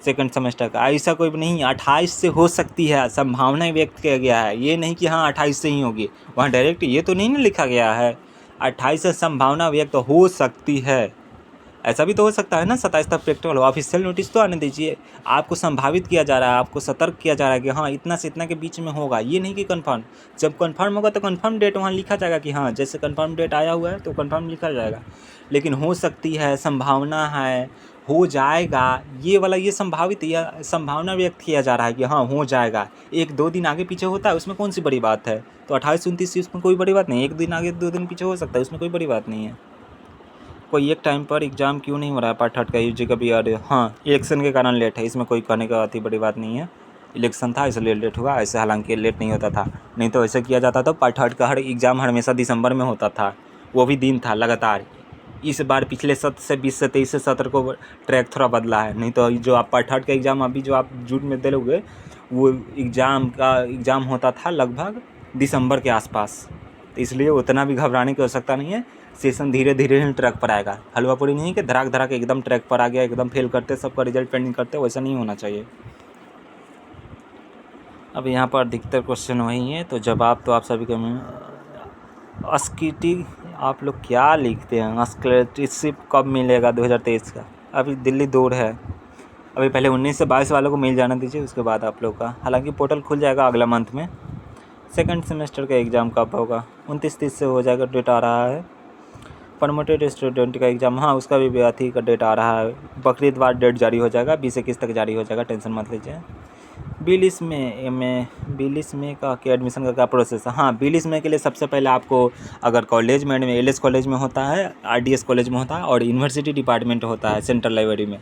सेकंड सेमेस्टर का। ऐसा कोई नहीं, 28 से हो सकती है, संभावना व्यक्त किया गया है, ये नहीं कि हाँ 28 से ही होगी। वहाँ डायरेक्ट ये तो नहीं ना लिखा गया है 28 से संभावना व्यक्त हो सकती है, ऐसा भी तो हो सकता है ना। 27 तक प्रैक्टिकल, ऑफिशियल नोटिस तो आने दीजिए। आपको संभावित किया जा रहा है, आपको सतर्क किया जा रहा है कि हाँ इतना से इतना के बीच में होगा, ये नहीं कि कंफर्म। जब कंफर्म होगा तो कंफर्म डेट वहाँ लिखा जाएगा कि हाँ जैसे कंफर्म डेट आया हुआ है तो कंफर्म लिखा जाएगा। लेकिन हो सकती है, संभावना है, हो जाएगा, ये वाला ये संभावित या संभावना व्यक्त किया जा रहा है कि हाँ हो जाएगा। 1-2 दिन आगे पीछे होता है, उसमें कौन सी बड़ी बात है? तो 28-29 उसमें कोई बड़ी बात नहीं, 1 दिन आगे 2 दिन पीछे हो सकता है, उसमें कोई बड़ी बात नहीं है। कोई एक टाइम पर एग्ज़ाम क्यों नहीं हो रहा है पार्ट थर्ड का? यूजी का भी यार हाँ इलेक्शन के कारण लेट है, इसमें कोई कहने का अति बड़ी बात नहीं है। इलेक्शन था इसलिए लेट हुआ, ऐसे हालांकि लेट नहीं होता था, नहीं तो ऐसे किया जाता था। पार्ट थर्ड का हर एग्ज़ाम हमेशा दिसंबर में होता था, वो भी दिन था लगातार। इस बार पिछले सत्र से 20 से 23 से सत्र को ट्रैक थोड़ा बदला है, नहीं तो जो आप पार्ट थर्ड का एग्ज़ाम अभी जो आप जून में दे लोगे वो एग्ज़ाम होता था लगभग दिसंबर के आसपास। तो इसलिए उतना भी घबराने की आवश्यकता नहीं है, सेशन धीरे धीरे ही ट्रैक पर आएगा। हलवा पूरी नहीं कि धड़ाक एकदम ट्रैक पर आ गया, एकदम फेल करते सबका रिजल्ट पेंडिंग करते, वैसा नहीं होना चाहिए। अब यहाँ पर अधिकतर क्वेश्चन वही है, तो जवाब तो आप सभी के अस्कीटी आप लोग क्या लिखते हैं? स्कॉलरशिप कब मिलेगा 2023 का? अभी दिल्ली दूर है, अभी पहले 19 से 22 वालों को मिल जाना दीजिए, उसके बाद आप लोग का। हालांकि पोर्टल खुल जाएगा अगला मंथ में। सेकंड सेमेस्टर का एग्ज़ाम कब होगा? 29-30 से हो जाएगा, डेट आ रहा है। प्रमोटेड स्टूडेंट का एग्ज़ाम, हाँ उसका भी अथी का डेट आ रहा है, बकरीद बाद डेट जारी हो जाएगा, 20-21 तक जारी हो जाएगा, टेंशन मत लीजिए। 22 मई का के एडमिशन का क्या प्रोसेस है? हाँ 22 मई के लिए सबसे पहले आपको अगर कॉलेज में एलएस कॉलेज में होता है, आरडीएस कॉलेज में होता है और यूनिवर्सिटी डिपार्टमेंट होता है सेंट्रल लाइब्रेरी में,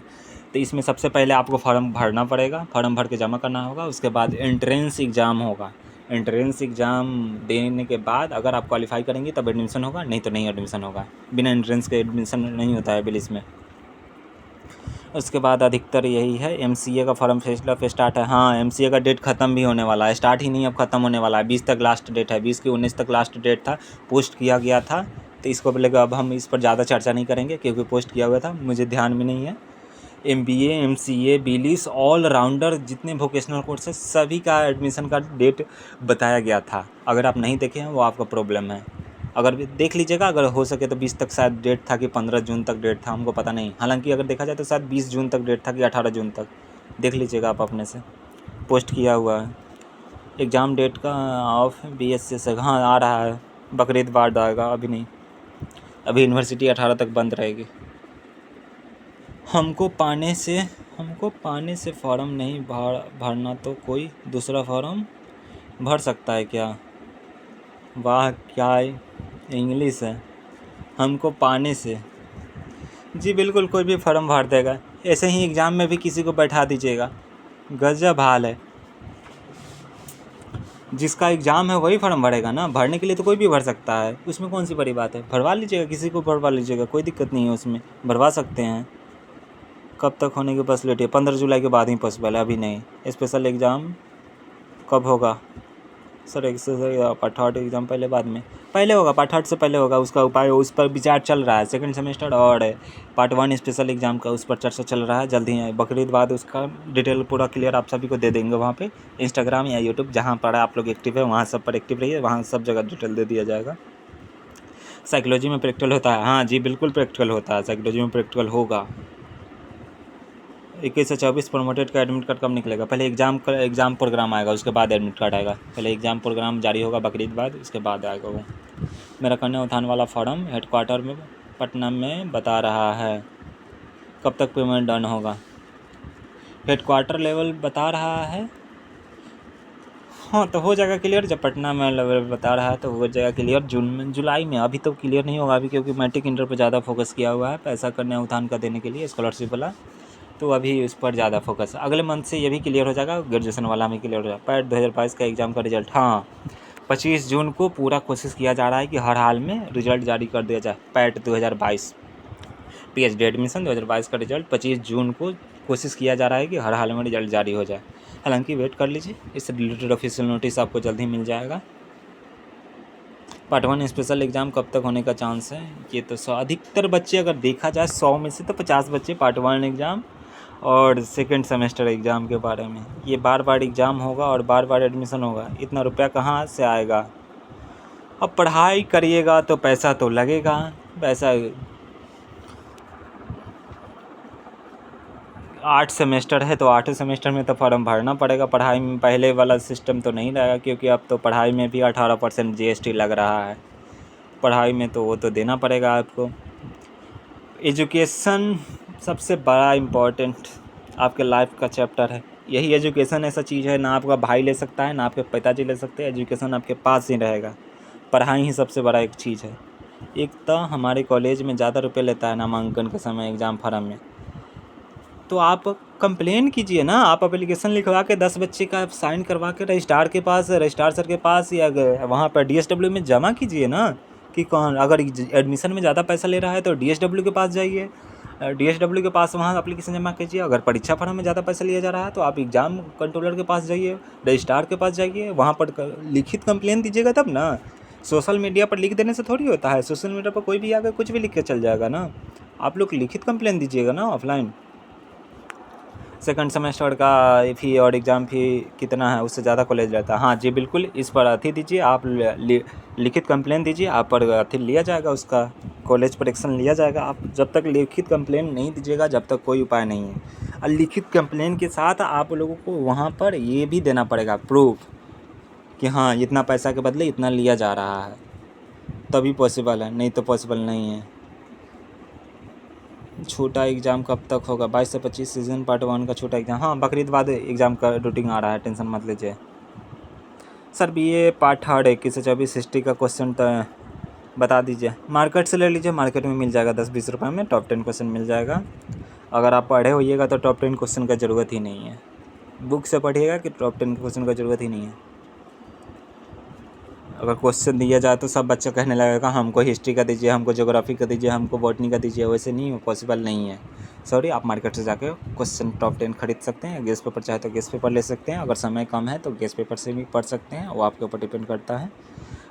तो इसमें सबसे पहले आपको फॉर्म भरना पड़ेगा, फॉर्म भर के जमा करना होगा। उसके बाद एंट्रेंस एग्ज़ाम होगा, एंट्रेंस एग्ज़ाम देने के बाद अगर आप क्वालिफाई करेंगे तब एडमिशन होगा, नहीं तो नहीं एडमिशन होगा। बिना एंट्रेंस के एडमिशन नहीं होता है बिलिस में। उसके बाद अधिकतर यही है, एमसीए का फॉर्म फिलअप स्टार्ट है। हाँ एमसीए का डेट ख़त्म भी होने वाला है, स्टार्ट ही नहीं अब ख़त्म होने वाला है। 20 तक लास्ट डेट है, 20 की 19 तक लास्ट डेट था, पोस्ट किया गया था। तो इसको बोलेगा अब हम इस पर ज़्यादा चर्चा नहीं करेंगे क्योंकि पोस्ट किया हुआ था, मुझे ध्यान में नहीं है। एमबीए, एमसीए, बिलिस, ऑल राउंडर जितने वोकेशनल कोर्स है सभी का एडमिशन का डेट बताया गया था। अगर आप नहीं देखे हैं वो आपका प्रॉब्लम है, अगर देख लीजिएगा, अगर हो सके तो 20 तक शायद डेट था कि 15 जून तक डेट था, हमको पता नहीं। हालांकि अगर देखा जाए तो शायद 20 जून तक डेट था कि 18 जून तक, देख लीजिएगा आप अपने से, पोस्ट किया हुआ है। एग्ज़ाम डेट का ऑफ बीएससी से हाँ आ रहा है, बकरीद बाद आएगा, अभी नहीं, अभी यूनिवर्सिटी 18 तक बंद रहेगी। हमको पाने से फॉर्म नहीं भरना तो कोई दूसरा फॉर्म भर सकता है क्या? वाह क्या इंग्लिश है, हमको पाने से, जी बिल्कुल कोई भी फॉर्म भर देगा। ऐसे ही एग्ज़ाम में भी किसी को बैठा दीजिएगा, गजब हाल है। जिसका एग्ज़ाम है वही फॉर्म भरेगा ना, भरने के लिए तो कोई भी भर सकता है, उसमें कौन सी बड़ी बात है। भरवा लीजिएगा, किसी को भरवा लीजिएगा, कोई दिक्कत नहीं है उसमें, भरवा सकते हैं। कब तक होने की फैसिलिटी है? 15 जुलाई के बाद ही पॉसिबल है, अभी नहीं। स्पेशल एग्ज़ाम कब होगा सर? पार्ट 8 एग्ज़ाम पहले बाद में, पहले होगा, पार्ट 8 से पहले होगा, उसका उपाय उस पर विचार चल रहा है। सेकंड सेमेस्टर और पार्ट 1 स्पेशल एग्ज़ाम का उस पर चर्चा चल रहा है, जल्दी ही बकरीद बाद उसका डिटेल पूरा क्लियर आप सभी को दे देंगे। वहाँ पे इंस्टाग्राम या यूट्यूब जहाँ पर आप लोग एक्टिव है वहाँ सब पर एक्टिव रहिए, वहाँ सब जगह डिटेल दे दिया जाएगा। साइकोलॉजी में प्रैक्टिकल होता है, हाँ जी बिल्कुल प्रैक्टिकल होता है, साइकोलॉजी में प्रैक्टिकल होगा। 21 से 24 प्रमोटेड का एडमिट कार्ड कब निकलेगा? पहले एग्ज़ाम प्रोग्राम आएगा, उसके बाद एडमिट कार्ड आएगा। पहले एग्ज़ाम प्रोग्राम जारी होगा बकरीद बाद, उसके बाद आएगा वो। मेरा कन्या उत्थान वाला फॉर्म हेडक्वार्टर में पटना में बता रहा है, कब तक पेमेंट डन होगा? हेडक्वार्टर लेवल बता रहा है, हाँ तो हो जाएगा क्लियर। जब पटना में लेवल बता रहा है तो हो जाएगा क्लियर जून में, जुलाई में। अभी तो क्लियर नहीं होगा अभी, क्योंकि मैट्रिक इंटर पर ज़्यादा फोकस किया हुआ है पैसा कन्या उत्थान का देने के लिए, स्कॉलरशिप वाला, तो अभी उस पर ज़्यादा फोकस है। अगले मंथ से ये भी क्लियर हो जाएगा, ग्रेजुएशन वाला भी क्लियर हो जाएगा। पैट 2022 का एग्ज़ाम का रिजल्ट, हाँ 25 जून को पूरा कोशिश किया जा रहा है कि हर हाल में रिजल्ट जारी कर दिया जाए। पैट 2022 पीएचडी एडमिशन 2022 का रिजल्ट 25 जून को कोशिश किया जा रहा है कि हर हाल में रिजल्ट जारी हो जाए। हालांकि वेट कर लीजिए, इससे रिलेटेड ऑफिशियल नोटिस आपको जल्द ही मिल जाएगा। पार्ट 1 स्पेशल एग्ज़ाम कब तक होने का चांस है? ये तो 100 अधिकतर बच्चे, अगर देखा जाए 100 में से तो 50 बच्चे पार्ट 1 एग्ज़ाम और सेकंड सेमेस्टर एग्ज़ाम के बारे में, ये बार बार एग्ज़ाम होगा और बार बार एडमिशन होगा, इतना रुपया कहाँ से आएगा? अब पढ़ाई करिएगा तो पैसा तो लगेगा, पैसा 8 सेमेस्टर है तो 8 सेमेस्टर में तो फॉर्म भरना पड़ेगा। पढ़ाई में पहले वाला सिस्टम तो नहीं रहेगा, क्योंकि अब तो पढ़ाई में भी 18% जीएसटी लग रहा है, पढ़ाई में तो वो तो देना पड़ेगा आपको। एजुकेशन सबसे बड़ा इम्पोर्टेंट आपके लाइफ का चैप्टर है। यही एजुकेशन ऐसा चीज़ है, ना आपका भाई ले सकता है ना आपके पिताजी ले सकते हैं, एजुकेशन आपके पास ही रहेगा। पढ़ाई ही सबसे बड़ा एक चीज़ है। एक तो हमारे कॉलेज में ज़्यादा रुपये लेता है नामांकन के समय एग्ज़ाम फॉर्म में, तो आप कंप्लेन कीजिए ना, आप एप्लीकेशन लिखवा के 10 बच्चे का साइन करवा के रजिस्ट्रार के पास, रजिस्ट्रार सर के पास या वहाँ पर डीएसडब्ल्यू में जमा कीजिए ना, कि कौन अगर एडमिशन में ज़्यादा पैसा ले रहा है तो डीएसडब्ल्यू के पास जाइए, डीएसडब्ल्यू के पास वहाँ एप्लीकेशन जमा कीजिए। अगर परीक्षा फॉर्म में ज़्यादा पैसा लिया जा रहा है तो आप एग्ज़ाम कंट्रोलर के पास जाइए, रजिस्ट्रार के पास जाइए, वहाँ पर लिखित कंप्लेन दीजिएगा तब ना। सोशल मीडिया पर लिख देने से थोड़ी होता है, सोशल मीडिया पर कोई भी आकर कुछ भी लिख के चल जाएगा ना, आप लोग लिखित कंप्लेन दीजिएगा ना ऑफलाइन। सेकंड सेमेस्टर का फ़ी और एग्ज़ाम फ़ी कितना है, उससे ज़्यादा कॉलेज रहता है। हाँ जी बिल्कुल, इस पर अथी दीजिए, आप लिखित कंप्लेन दीजिए, आप पर अथी लिया जाएगा, उसका कॉलेज पर एक्शन लिया जाएगा। आप जब तक लिखित कंप्लेन नहीं दीजिएगा जब तक कोई उपाय नहीं है। और लिखित कंप्लेन के साथ आप लोगों को वहाँ पर ये भी देना पड़ेगा प्रूफ कि हाँ इतना पैसा के बदले इतना लिया जा रहा है, तभी पॉसिबल है, नहीं तो पॉसिबल नहीं है। छोटा एग्ज़ाम कब तक होगा? 22 से 25 सीज़न पार्ट 1 का छोटा एग्ज़ाम। हाँ, बकरीद बाद एग्ज़ाम का रूटीन आ रहा है, टेंशन मत लीजिए। सर BA पार्ट 3 21 से 24 हिस्ट्री का क्वेश्चन बता दीजिए। मार्केट से ले लीजिए, मार्केट में मिल जाएगा 10-20 रुपये में, टॉप 10 क्वेश्चन मिल जाएगा। अगर आप पढ़े होइएगा तो टॉप 10 क्वेश्चन का ज़रूरत ही नहीं है। बुक से पढ़िएगा कि टॉप 10 क्वेश्चन का ज़रूरत ही नहीं है। अगर क्वेश्चन दिया जाए तो सब बच्चा कहने लगेगा हमको हिस्ट्री का दीजिए, हमको ज्योग्राफी का दीजिए, हमको बॉटनी का दीजिए। वैसे नहीं, पॉसिबल नहीं है। सॉरी, आप मार्केट से जाके क्वेश्चन टॉप 10 खरीद सकते हैं। गेस्ट पेपर चाहे तो गेस्ट पेपर ले सकते हैं, अगर समय कम है तो गेस्ट पेपर से भी पढ़ सकते हैं, वो आपके ऊपर डिपेंड करता है।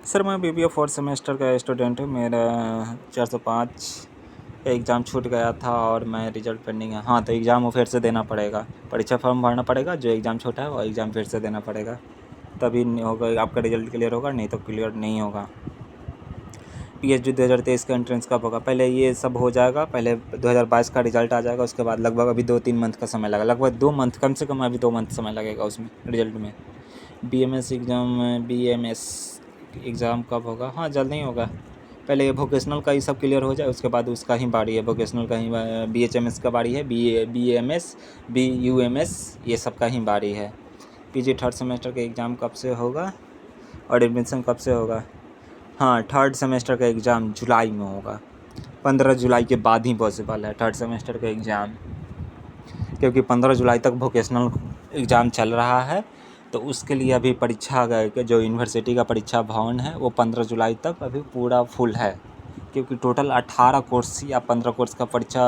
सर मैं BBA 4th सेमेस्टर का स्टूडेंट हूँ। मेरा 405 एग्ज़ाम छूट गया था और मैं रिजल्ट पेंडिंग है। हाँ, तो एग्ज़ाम वो फिर से देना पड़ेगा, परीक्षा फॉर्म भरना पड़ेगा। जो एग्ज़ाम छूटा है वो एग्ज़ाम फिर से देना पड़ेगा, तभी होगा आपका रिजल्ट क्लियर होगा, नहीं तो क्लियर नहीं होगा। PhD 2023 का एंट्रेंस कब होगा? पहले ये सब हो जाएगा, पहले 2022 का रिजल्ट आ जाएगा, उसके बाद लगभग अभी 2-3 मंथ का समय लगेगा, लगभग 2 मंथ, कम से कम अभी 2 मंथ समय लगेगा उसमें, रिजल्ट में। BMS एग्ज़ाम कब होगा? हाँ, जल्द नहीं होगा। पहले ये वोकेशनल का ही सब क्लियर हो जाए, उसके बाद उसका ही बारी है, वोकेशनल का ही BHMS का बारी है, BAMS BUMS ये सब का ही बारी है। PG 3rd सेमेस्टर का एग्ज़ाम कब से होगा और एडमिशन कब से होगा? हाँ, 3rd सेमेस्टर का एग्ज़ाम जुलाई में होगा, 15 जुलाई के बाद ही पॉसिबल है 3rd सेमेस्टर का एग्ज़ाम, क्योंकि 15 जुलाई तक वोकेशनल एग्ज़ाम चल रहा है। तो उसके लिए अभी परीक्षा जो यूनिवर्सिटी का परीक्षा भवन है वो 15 जुलाई तक अभी पूरा फुल है, क्योंकि टोटल 18 कोर्स या 15 कोर्स का परीक्षा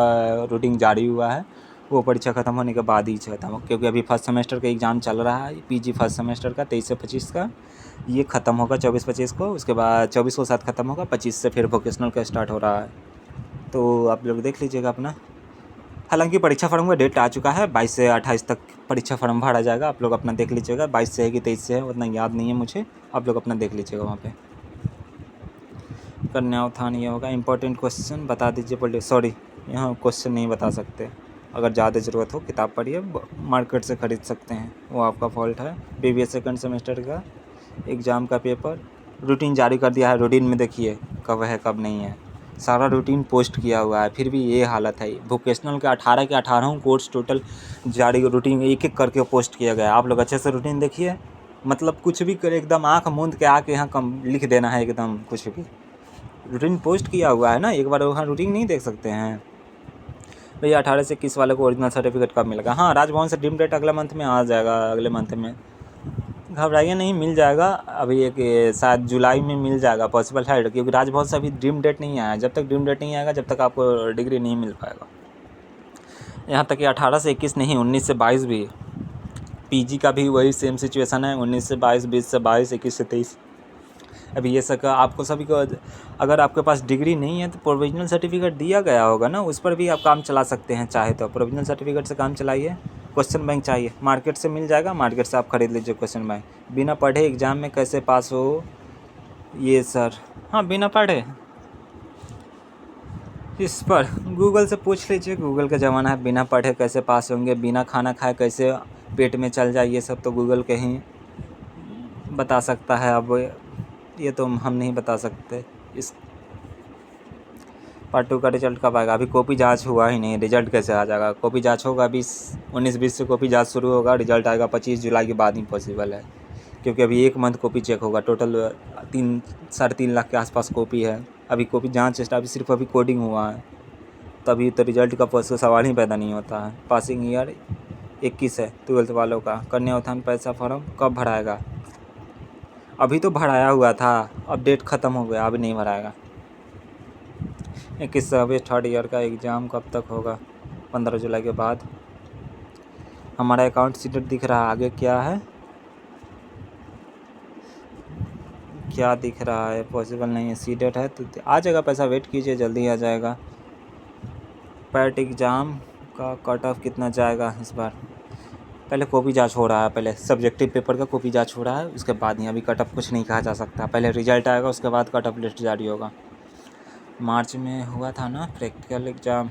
रूटीन जारी हुआ है। वो परीक्षा ख़त्म होने के बाद ही खत्म हो, क्योंकि अभी फर्स्ट सेमेस्टर का एग्ज़ाम चल रहा है, PG फर्स्ट सेमेस्टर का 23 से 25 का, ये ख़त्म होगा 24-25 को। उसके बाद 24 को साथ ख़त्म होगा, 25 से फिर वोकेशनल का स्टार्ट हो रहा है। तो आप लोग देख लीजिएगा अपना। हालांकि परीक्षा फॉर्म का डेट आ चुका है, 22 से 28 तक परीक्षा फॉर्म भरा जाएगा, आप लोग अपना देख लीजिएगा। 22 से है कि 23 से है उतना याद नहीं है मुझे, आप लोग अपना देख लीजिएगा वहाँ पे। कन्या उत्थान ये होगा। इंपॉर्टेंट क्वेश्चन बता दीजिए। सॉरी, यहाँ क्वेश्चन नहीं बता सकते, अगर ज़्यादा ज़रूरत हो किताब पढ़िए, मार्केट से ख़रीद सकते हैं, वो आपका फॉल्ट है। BBA 2nd सेमेस्टर का एग्ज़ाम का पेपर रूटीन जारी कर दिया है। रूटीन में देखिए कब है कब नहीं है, सारा रूटीन पोस्ट किया हुआ है, फिर भी ये हालत है। वोकेशनल के 18 के 18 कोर्स टोटल जारी, रूटीन एक एक करके पोस्ट किया गया है। आप लोग अच्छे से रूटीन देखिए, मतलब कुछ भी कर एकदम आँख मूंद के आके यहाँ कम लिख देना है, एकदम कुछ भी रूटीन पोस्ट किया हुआ है ना, एक बार वहाँ रूटीन नहीं देख सकते हैं भैया। 18 से 21 वाले को ओरिजिनल सर्टिफिकेट कब मिलेगा? हाँ, राजभवन से ड्रीम डेट अगले मंथ में आ जाएगा, अगले मंथ में, घबराइए नहीं, मिल जाएगा। अभी एक शायद जुलाई में मिल जाएगा, पॉसिबल है, क्योंकि राजभवन से अभी ड्रीम डेट नहीं आया है। जब तक ड्रीम डेट नहीं आएगा जब तक आपको डिग्री नहीं मिल पाएगा। यहाँ तक कि 18 से 21 नहीं, 19 से 22 भी, PG का भी वही सेम सिचुएशन है, 19 से 22, 20 से 22, 21 से 23। अभी ये सब आपको सभी को, अगर आपके पास डिग्री नहीं है तो प्रोविजनल सर्टिफिकेट दिया गया होगा ना, उस पर भी आप काम चला सकते हैं, चाहे तो प्रोविजनल सर्टिफिकेट से काम चलाइए। क्वेश्चन बैंक चाहिए, मार्केट से मिल जाएगा, मार्केट से आप खरीद लीजिए क्वेश्चन बैंक। बिना पढ़े एग्ज़ाम में कैसे पास हो? ये सर, हाँ, बिना पढ़े इस पर गूगल से पूछ लीजिए, गूगल का ज़माना है। बिना पढ़े कैसे पास होंगे, बिना खाना खाए कैसे पेट में चल जाए, ये सब तो गूगल के ही बता सकता है। अब ये तो हम नहीं बता सकते। इस पार्ट 2 का रिजल्ट कब आएगा? अभी कॉपी जांच हुआ ही नहीं, रिजल्ट कैसे आ जाएगा? कॉपी जांच होगा 19-20 से कॉपी जांच शुरू होगा, रिजल्ट आएगा 25 जुलाई के बाद ही पॉसिबल है, क्योंकि अभी 1 मंथ कॉपी चेक होगा। टोटल 3-3.5 लाख के आसपास कॉपी है। अभी कॉपी जांच अभी सिर्फ अभी कोडिंग हुआ है, तभी तो रिजल्ट का सवाल ही पैदा नहीं होता है। पासिंग ईयर 21 है 12th वालों का। कन्या उत्थान पैसा फॉर्म कब भराएगा? अभी तो भराया हुआ था, अब डेट ख़त्म हो गया, अभी नहीं भराएगा। 21 सर्विस 3rd ईयर का एग्ज़ाम कब तक होगा? 15 जुलाई के बाद। हमारा अकाउंट सीटेट दिख रहा है, आगे क्या है, क्या दिख रहा है? पॉसिबल नहीं है, सीटेट है तो आ जाएगा पैसा, वेट कीजिए, जल्दी आ जाएगा। पैट एग्ज़ाम का कट ऑफ कितना जाएगा इस बार? पहले कॉपी जांच हो रहा है, पहले सब्जेक्टिव पेपर का कॉपी जांच हो रहा है, उसके बाद ही, अभी कट ऑफ कुछ नहीं कहा जा सकता। पहले रिजल्ट आएगा, उसके बाद कट ऑफ लिस्ट जारी होगा। मार्च में हुआ था ना प्रैक्टिकल एग्ज़ाम?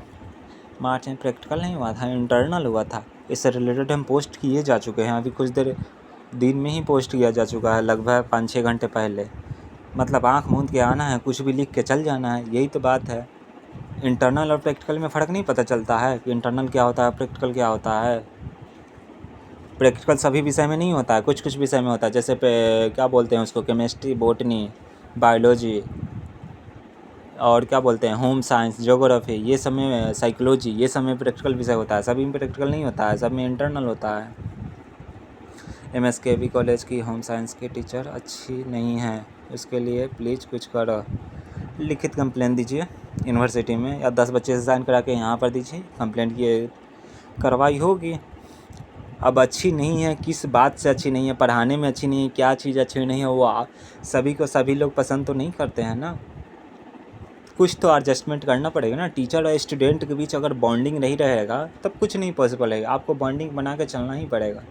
मार्च में प्रैक्टिकल नहीं हुआ था, इंटरनल हुआ था। इससे रिलेटेड हम पोस्ट किए जा चुके हैं, अभी कुछ देर दिन में ही पोस्ट किया जा चुका है, लगभग 5-6 घंटे पहले। मतलब आँख मूंद के आना है, कुछ भी लिख के चल जाना है, यही तो बात है। इंटरनल और प्रैक्टिकल में फ़र्क नहीं पता चलता है कि इंटरनल क्या होता है, प्रैक्टिकल क्या होता है। प्रैक्टिकल सभी विषय में नहीं होता है, कुछ कुछ विषय में होता है, जैसे क्या बोलते हैं उसको, केमिस्ट्री, बॉटनी, बायोलॉजी, और क्या बोलते हैं, होम साइंस, ज्योग्राफी, ये सब में, साइकोलॉजी, ये सब में प्रैक्टिकल विषय होता है। सभी में प्रैक्टिकल नहीं होता है, सब में इंटरनल होता है। MSKV कॉलेज की होम साइंस की टीचर अच्छी नहीं है, उसके लिए प्लीज़ कुछ करो। लिखित कंप्लेन दीजिए यूनिवर्सिटी में, या 10 बच्चे से साइन करा के यहाँ पर दीजिए, कंप्लेंट की कार्रवाई होगी। अब अच्छी नहीं है, किस बात से अच्छी नहीं है, पढ़ाने में अच्छी नहीं है, क्या चीज़ अच्छी नहीं है, वो सभी को सभी लोग पसंद तो नहीं करते हैं ना। कुछ तो एडजस्टमेंट करना पड़ेगा ना। टीचर और स्टूडेंट के बीच अगर बॉन्डिंग नहीं रहेगा तब कुछ नहीं पॉसिबल है, आपको बॉन्डिंग बना के चलना ही पड़ेगा।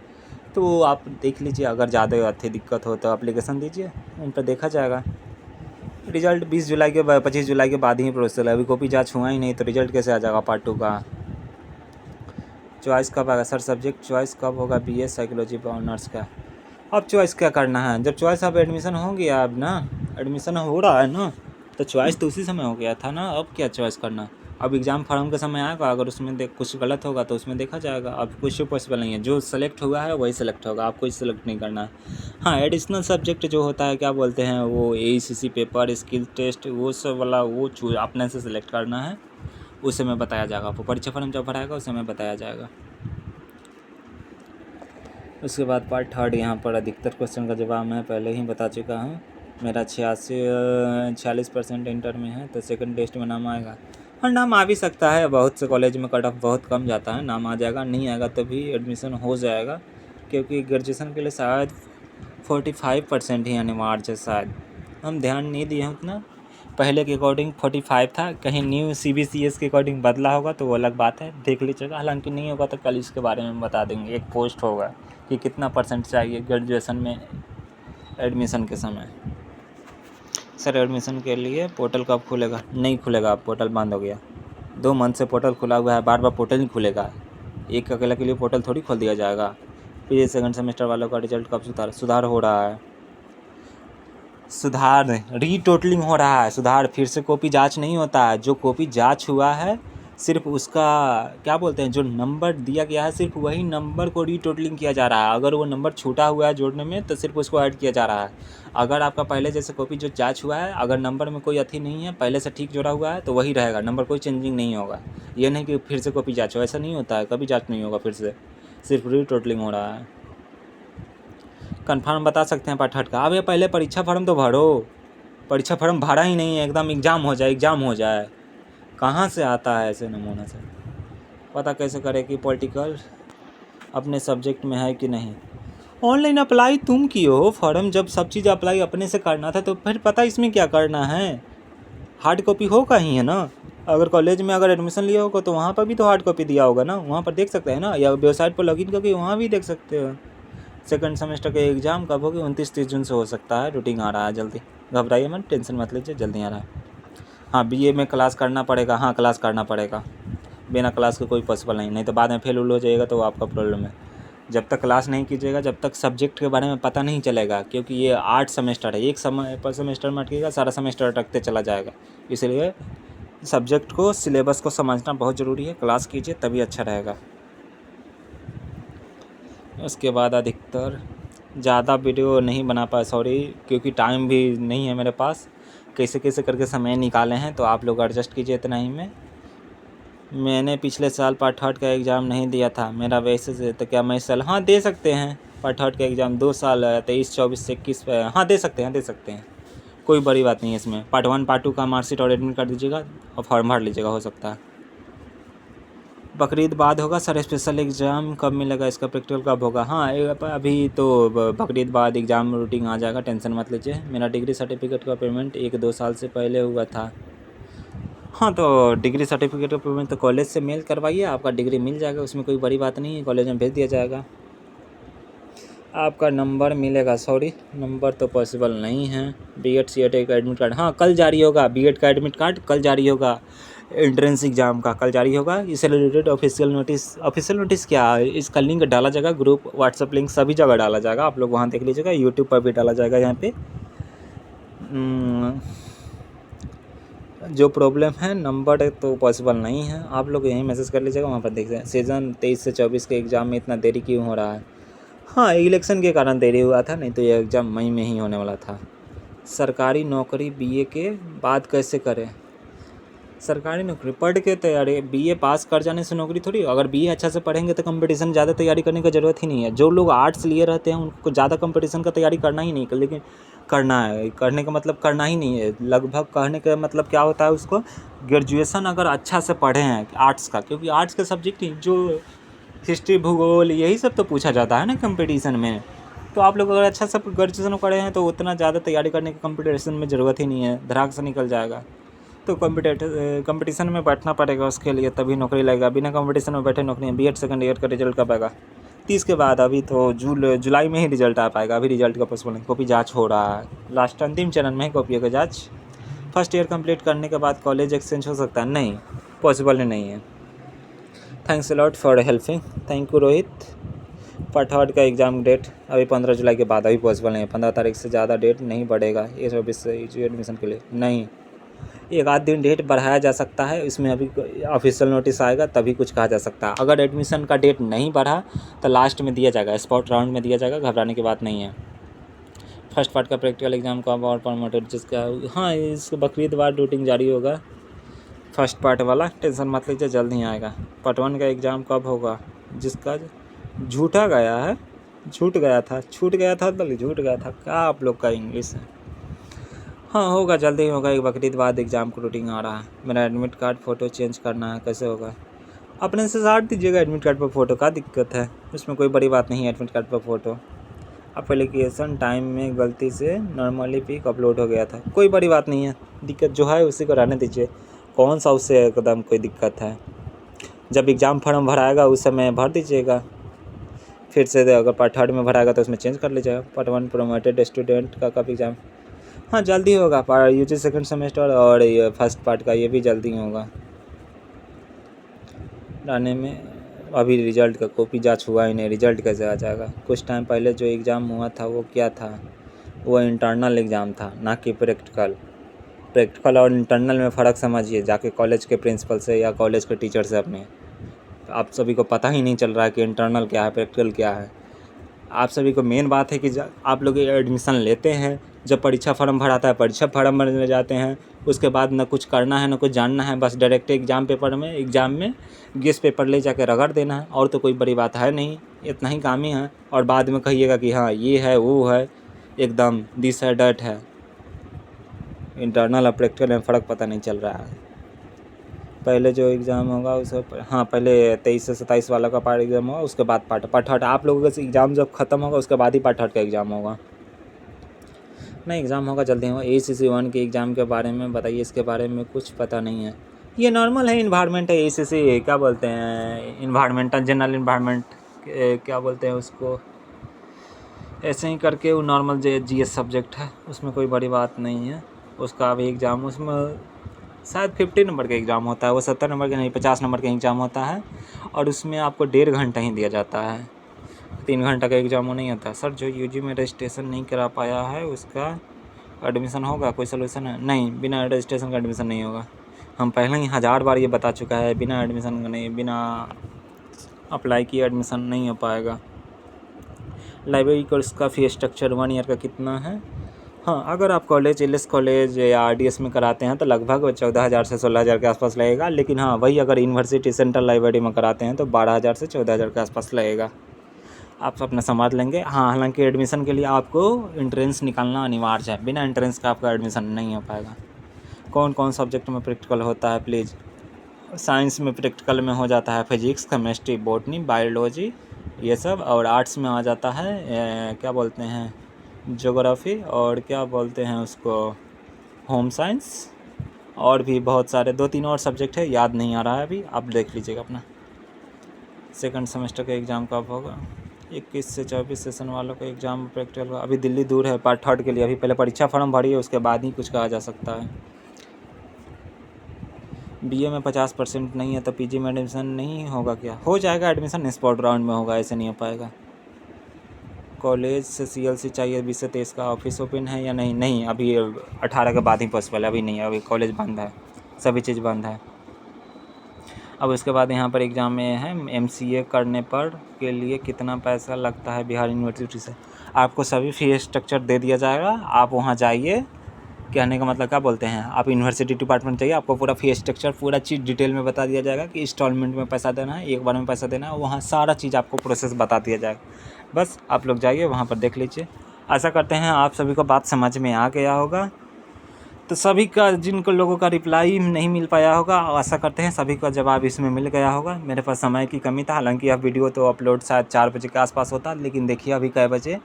तो आप देख लीजिए, अगर ज़्यादा अच्छी दिक्कत हो तो एप्लीकेशन दीजिए, उन पर देखा जाएगा। रिजल्ट 20 जुलाई के 25 जुलाई के बाद ही प्रोसेस है, अभी कॉपी जाँच हुआ ही नहीं, तो रिजल्ट कैसे आ जाएगा पार्ट 2 का। चॉइस कब आएगा सर, सब्जेक्ट चॉइस कब होगा BA साइकोलॉजी पर ऑनर्स का। अब चॉइस क्या करना है, जब चॉइस अब एडमिशन हो गया, अब ना एडमिशन हो रहा है ना, तो चॉइस तो उसी समय हो गया था ना, अब क्या चॉइस करना। अब एग्ज़ाम फॉर्म के समय आएगा, अगर उसमें कुछ गलत होगा तो उसमें देखा जाएगा। अब कुछ पॉसिबल नहीं है, जो सेलेक्ट हुआ है वही सेलेक्ट होगा, आपको इस सेलेक्ट नहीं करना है। हाँ, एडिशनल सब्जेक्ट जो होता है, क्या बोलते हैं वो, AECC पेपर, स्किल टेस्ट, वो सब वाला, वो अपने से सेलेक्ट करना है, उस समय बताया जाएगा आपको। परीक्षा फॉर्म जब भराएगा उस समय बताया जाएगा। उसके बाद पार्ट 3 यहाँ पर अधिकतर क्वेश्चन का जवाब मैं पहले ही बता चुका हूँ। मेरा 46% इंटर में है, तो सेकंड टेस्ट में नाम आएगा। हाँ, नाम आ भी सकता है, बहुत से कॉलेज में कट ऑफ बहुत कम जाता है, नाम आ जाएगा। नहीं आएगा तो भी एडमिशन हो जाएगा, क्योंकि ग्रेजुएशन के लिए शायद 45% ही अनिवार्य है शायद, हम ध्यान नहीं दिए हैं उतना। पहले के अकॉर्डिंग 45 था, कहीं न्यू CBCS के अकॉर्डिंग बदला होगा तो वो अलग बात है, देख लीजिएगा। हालांकि नहीं होगा तो कल इसके बारे में बता देंगे, एक पोस्ट होगा कि कितना % चाहिए ग्रेजुएशन में एडमिशन के समय। सर एडमिशन के लिए पोर्टल कब खुलेगा? नहीं खुलेगा, पोर्टल बंद हो गया। 2 मंथ से पोर्टल खुला हुआ है, बार बार पोर्टल नहीं खुलेगा। एक अकेला के लिए पोर्टल थोड़ी खोल दिया जाएगा। फिर ये सेकंड सेमेस्टर वालों का रिजल्ट कब सुधार हो रहा है? सुधार रीटोटलिंग हो रहा है, सुधार फिर से कॉपी जांच नहीं होता है। जो कॉपी जांच हुआ है सिर्फ उसका, क्या बोलते हैं, जो नंबर दिया गया है सिर्फ वही नंबर को रीटोटलिंग किया जा रहा है। अगर वो नंबर छूटा हुआ है जोड़ने में तो सिर्फ उसको ऐड किया जा रहा है। अगर आपका पहले जैसे कॉपी जो जांच हुआ है, अगर नंबर में कोई अथी नहीं है, पहले से ठीक जोड़ा हुआ है तो वही रहेगा, नंबर कोई चेंजिंग नहीं होगा। ये नहीं कि फिर से कॉपी जाँच हो, ऐसा नहीं होता है, कभी जाँच नहीं होगा फिर से, सिर्फ रीटोटलिंग हो रहा है। कन्फर्म बता सकते हैं पार्ट 3 का? अब ये पहले परीक्षा फॉर्म तो भरो, परीक्षा फॉर्म भरा ही नहीं है, एकदम एग्ज़ाम हो जाए, कहाँ से आता है ऐसे नमूना से। पता कैसे करें कि पॉलिटिकल अपने सब्जेक्ट में है कि नहीं? ऑनलाइन अप्लाई तुम किए हो फॉर्म, जब सब चीज़ अप्लाई अपने से करना था तो फिर पता इसमें क्या करना है। हार्ड कॉपी होगा ही है ना, अगर कॉलेज में अगर एडमिशन लिया होगा तो वहाँ पर भी तो हार्ड कॉपी दिया होगा ना, वहाँ पर देख सकते हैं ना, या वेबसाइट पर लॉगिन करके वहाँ भी देख सकते हो। सेकंड सेमेस्टर के एग्ज़ाम कब होगी? 29-30 जून से हो सकता है, रूटीन आ रहा है जल्दी, घबराइए मत, टेंशन मत लीजिए, जल्दी आ रहा है। हाँ, BA में क्लास करना पड़ेगा, हाँ क्लास करना पड़ेगा, बिना क्लास के कोई पॉसिबल नहीं तो बाद में फेल उल हो जाएगा तो आपका प्रॉब्लम है। जब तक क्लास नहीं कीजिएगा, जब तक सब्जेक्ट के बारे में पता नहीं चलेगा, क्योंकि ये 8 सेमेस्टर है, एक समय पर सेमेस्टर में अटकेगा, सारा सेमेस्टर अटकते चला जाएगा। इसलिए सब्जेक्ट को, सिलेबस को समझना बहुत ज़रूरी है, क्लास कीजिए तभी अच्छा रहेगा। उसके बाद अधिकतर ज़्यादा वीडियो नहीं बना पाया, सॉरी, क्योंकि टाइम भी नहीं है मेरे पास, कैसे कैसे करके समय निकाले हैं, तो आप लोग एडजस्ट कीजिए इतना ही में। मैंने पिछले साल पार्ट 3 का एग्ज़ाम नहीं दिया था, मेरा वैसे से, तो क्या मैं इस साल? हाँ दे सकते हैं पार्ट 3 का एग्ज़ाम, 2 साल 23, 24 से 21 पे, हाँ दे सकते हैं, कोई बड़ी बात नहीं है इसमें। पार्ट 1 पार्ट 2 का मार्कशीट और एडमिट कर दीजिएगा और फॉर्म भर लीजिएगा, हो सकता है। बकरीद बाद होगा सर स्पेशल एग्ज़ाम, कब मिलेगा इसका, प्रैक्टिकल कब होगा? हाँ अभी तो बकरीद बाद एग्ज़ाम रूटीन आ जाएगा, टेंशन मत लीजिए। मेरा डिग्री सर्टिफिकेट का पेमेंट 1-2 साल से पहले हुआ था। हाँ, तो डिग्री सर्टिफिकेट का पेमेंट तो कॉलेज से मेल करवाइए, आपका डिग्री मिल जाएगा, उसमें कोई बड़ी बात नहीं है, कॉलेज में भेज दिया जाएगा। आपका नंबर मिलेगा, सॉरी नंबर तो पॉसिबल नहीं है। BEd CET का एडमिट कार्ड, हाँ कल जारी होगा, BEd का एडमिट कार्ड कल जारी होगा, एंट्रेंस एग्ज़ाम का कल जारी होगा। इससे रिलेटेड ऑफिशियल नोटिस क्या, इसका लिंक डाला जाएगा, ग्रुप व्हाट्सएप लिंक सभी जगह डाला जाएगा, आप लोग वहाँ देख लीजिएगा, यूट्यूब पर भी डाला जाएगा। यहाँ पे जो प्रॉब्लम है नंबर तो पॉसिबल नहीं है, आप लोग यहीं मैसेज कर लीजिएगा, वहाँ पर देख सकते हैं। सीज़न 23 से 24 के एग्ज़ाम में इतना देरी क्यों हो रहा है? हाँ, इलेक्शन के कारण देरी हुआ था, नहीं तो ये एग्ज़ाम मई में ही होने वाला था। सरकारी नौकरी बीए के बाद कैसे करें? सरकारी नौकरी पढ़ के तैयारी, बीए पास कर जाने से नौकरी थोड़ी। अगर बीए अच्छा से पढ़ेंगे तो कंपटीशन ज़्यादा तैयारी करने की ज़रूरत ही नहीं है। जो लोग आर्ट्स लिए रहते हैं उनको ज़्यादा कंपटीशन का तैयारी करना ही नहीं, लेकिन करना है, करने का मतलब करना ही नहीं है। लगभग कहने का मतलब क्या होता है उसको, ग्रेजुएशन अगर अच्छा से पढ़े हैं आर्ट्स का, क्योंकि आर्ट्स के सब्जेक्ट ही जो हिस्ट्री, भूगोल, यही सब तो पूछा जाता है ना कंपटीशन में। तो आप लोग अगर अच्छा से ग्रेजुएशन पढ़े हैं तो उतना ज़्यादा तैयारी करने की कंपटीशन में ज़रूरत ही नहीं है, धड़ाक से निकल जाएगा। तो कंपटीशन में बैठना पड़ेगा उसके लिए, तभी नौकरी लगेगा। बिना कंपटीशन में बैठे नौकरी, बीएड सेकंड ईयर का रिजल्ट कब आएगा? 30 के बाद। अभी तो जुलाई में ही रिजल्ट आ पाएगा, अभी रिजल्ट का पोस्टपोन, कॉपी जांच हो रहा है, लास्ट अंतिम चरण में है कॉपी का जांच। फर्स्ट ईयर कंप्लीट करने के बाद कॉलेज एक्सचेंज हो सकता है? नहीं, पॉसिबल ही नहीं है। Thanks a lot for helping, thank you Rohit. Part third का एग्ज़ाम डेट अभी 15 जुलाई के बाद, अभी पॉसिबल नहीं है। 15 तारीख से ज़्यादा डेट नहीं बढ़ेगा ये 24 से एडमिशन के लिए, नहीं। एक आध दिन डेट बढ़ाया जा सकता है, इसमें अभी ऑफिशियल नोटिस आएगा तभी कुछ कहा जा सकता है। अगर एडमिशन का डेट नहीं बढ़ा तो लास्ट में दिया जाएगा, स्पॉट राउंड में दिया जाएगा, घबराने की बात नहीं है। फर्स्ट पार्ट का प्रैक्टिकल एग्जाम कब और प्रमोटेड जिसका, हाँ इसको बकरीद बाद रूटीन जारी होगा। फर्स्ट पार्ट वाला टेंशन मत लीजिए, जल्द ही आएगा। पार्ट 1 का एग्ज़ाम कब होगा? जिसका झूठा गया है, छूट गया था बल्कि झूठ गया था, क्या आप लोग का इंग्लिश है। हाँ होगा, जल्दी ही होगा। एक बकरीद बाद एग्ज़ाम का रूटीन आ रहा है। मेरा एडमिट कार्ड फ़ोटो चेंज करना है, कैसे होगा? अपने से साट दीजिएगा एडमिट कार्ड पर फ़ोटो, क्या दिक्कत है? उसमें कोई बड़ी बात नहीं है एडमिट कार्ड पर फ़ोटो। एप्लीकेशन टाइम में गलती से नॉर्मली पिक अपलोड हो गया था, कोई बड़ी बात नहीं है। दिक्कत जो है उसी को रहने दीजिए, कौन सा उससे एकदम कोई दिक्कत है। जब एग्ज़ाम फॉर्म भराएगा उस समय भर दीजिएगा, फिर से अगर पार्ट 3 में भराएगा तो उसमें चेंज कर लीजिएगा। पार्ट 1 प्रोमोटेड स्टूडेंट का कब एग्ज़ाम? हाँ जल्दी होगा, यूजी सेकंड सेमेस्टर और ये फर्स्ट पार्ट का ये भी जल्दी होगा लाने में। अभी रिजल्ट का कॉपी जांच हुआ ही नहीं, रिजल्ट कैसे आ जाएगा? कुछ टाइम पहले जो एग्ज़ाम हुआ था वो क्या था? वो इंटरनल एग्ज़ाम था, ना कि प्रैक्टिकल। प्रैक्टिकल और इंटरनल में फ़र्क समझिए जाके कॉलेज के प्रिंसिपल से या कॉलेज के टीचर से अपने। आप सभी को पता ही नहीं चल रहा है कि इंटरनल क्या है, प्रैक्टिकल क्या है। आप सभी को मेन बात है कि आप लोग एडमिशन लेते हैं, जब परीक्षा फॉर्म भराता है, परीक्षा फॉर्म भरने जाते हैं, उसके बाद न कुछ करना है न कुछ जानना है, बस डायरेक्ट एग्ज़ाम में गेस पेपर ले जाकर रगड़ देना है, और तो कोई बड़ी बात है नहीं, इतना ही काम ही है। और बाद में कहिएगा कि हाँ ये है वो है, एकदम दिस है डैट है। इंटरनल और प्रैक्टिकल में फ़र्क पता नहीं चल रहा है। पहले जो एग्ज़ाम होगा उसे, हाँ पहले 23 से 27 वाला का पार्ट एग्ज़ाम होगा, उसके बाद पार्ट थर्ड। आप लोगों का एग्ज़ाम जब ख़त्म होगा उसके बाद ही पार्ट थर्ड का एग्ज़ाम होगा। नहीं एग्ज़ाम होगा, जल्दी होगा। ACC 1 के एग्ज़ाम के बारे में बताइए, इसके बारे में कुछ पता नहीं है। ये नॉर्मल है, इन्वायरमेंट है। ACC क्या बोलते हैं, इन्वायरमेंटल जनरल इन्वायरमेंट क्या बोलते हैं उसको, ऐसे ही करके वो नॉर्मल GS सब्जेक्ट है, उसमें कोई बड़ी बात नहीं है। उसका अभी एग्ज़ाम, उसमें शायद 50 नंबर का एग्ज़ाम होता है, वो 70 नंबर का नहीं, 50 नंबर का एग्ज़ाम होता है, और उसमें आपको 1.5 घंटा ही दिया जाता है, 3 घंटा का एग्ज़ाम नहीं होता। सर जो यूजी में रजिस्ट्रेशन नहीं करा पाया है उसका एडमिशन होगा, कोई सोल्यूशन है? नहीं, बिना रजिस्ट्रेशन का एडमिशन नहीं होगा। हम पहले ही 1000 बार ये बता चुका है, बिना एडमिशन का नहीं, बिना अप्लाई किए एडमिशन नहीं हो पाएगा। लाइब्रेरी कोर्स का फ़ी स्ट्रक्चर 1 ईयर का कितना है? हाँ अगर आप कॉलेज LS कॉलेज या RDS में कराते हैं तो लगभग 14,000 से 16,000 के आसपास लगेगा, लेकिन हाँ वही अगर यूनिवर्सिटी सेंट्रल लाइब्रेरी में कराते हैं तो 12,000 से 14,000 के आसपास लगेगा। आप अपना संभाल लेंगे। हाँ हालांकि एडमिशन के लिए आपको एंट्रेंस निकालना अनिवार्य है, बिना एंट्रेंस का आपका एडमिशन नहीं हो पाएगा। कौन कौन सब्जेक्ट में प्रैक्टिकल होता है प्लीज़? साइंस में प्रैक्टिकल में हो जाता है फिजिक्स, केमिस्ट्री, बॉटनी, बायोलॉजी ये सब, और आर्ट्स में आ जाता है क्या बोलते हैं ज्योग्राफी, और क्या बोलते हैं उसको होम साइंस, और भी बहुत सारे 2-3 और सब्जेक्ट है, याद नहीं आ रहा है अभी, आप देख लीजिएगा अपना। सेकंड सेमेस्टर का एग्ज़ाम कब होगा? 21 से 24 सेशन वालों का एग्ज़ाम प्रैक्टिकल का अभी दिल्ली दूर है पार्ट थर्ड के लिए, अभी पहले परीक्षा फॉर्म भरिए उसके बाद ही कुछ कहा जा सकता है। BA में 50% नहीं है तो PG में एडमिशन नहीं होगा क्या? हो जाएगा एडमिशन, स्पॉट राउंड में होगा, ऐसे नहीं हो पाएगा। कॉलेज से CLC चाहिए 20 से 23 का, ऑफिस ओपन है या नहीं? नहीं अभी 18 के बाद ही पॉसिबल है, अभी नहीं, अभी कॉलेज बंद है। सभी चीज़ बंद है। अब उसके बाद यहाँ पर एग्ज़ाम में है MCA करने पर के लिए कितना पैसा लगता है बिहार यूनिवर्सिटी से। आपको सभी फ़ी स्ट्रक्चर दे दिया जाएगा, आप वहाँ जाइए। कहने का मतलब क्या बोलते हैं, आप यूनिवर्सिटी डिपार्टमेंट चाहिए, आपको पूरा फ़ी स्ट्रक्चर पूरा चीज़ डिटेल में बता दिया जाएगा कि इंस्टॉलमेंट में पैसा देना है, एक बार में पैसा देना है, वहाँ सारा चीज़ आपको प्रोसेस बता दिया जाएगा। बस आप लोग जाइए वहाँ पर देख लीजिए। आशा करते हैं आप सभी को बात समझ में आ गया होगा। तो सभी का जिनको लोगों का रिप्लाई नहीं मिल पाया होगा, आशा करते हैं सभी का जवाब इसमें मिल गया होगा। मेरे पास समय की कमी था, हालांकि यह वीडियो तो अपलोड शायद 4 बजे के आसपास होता, लेकिन देखिए अभी कै बजे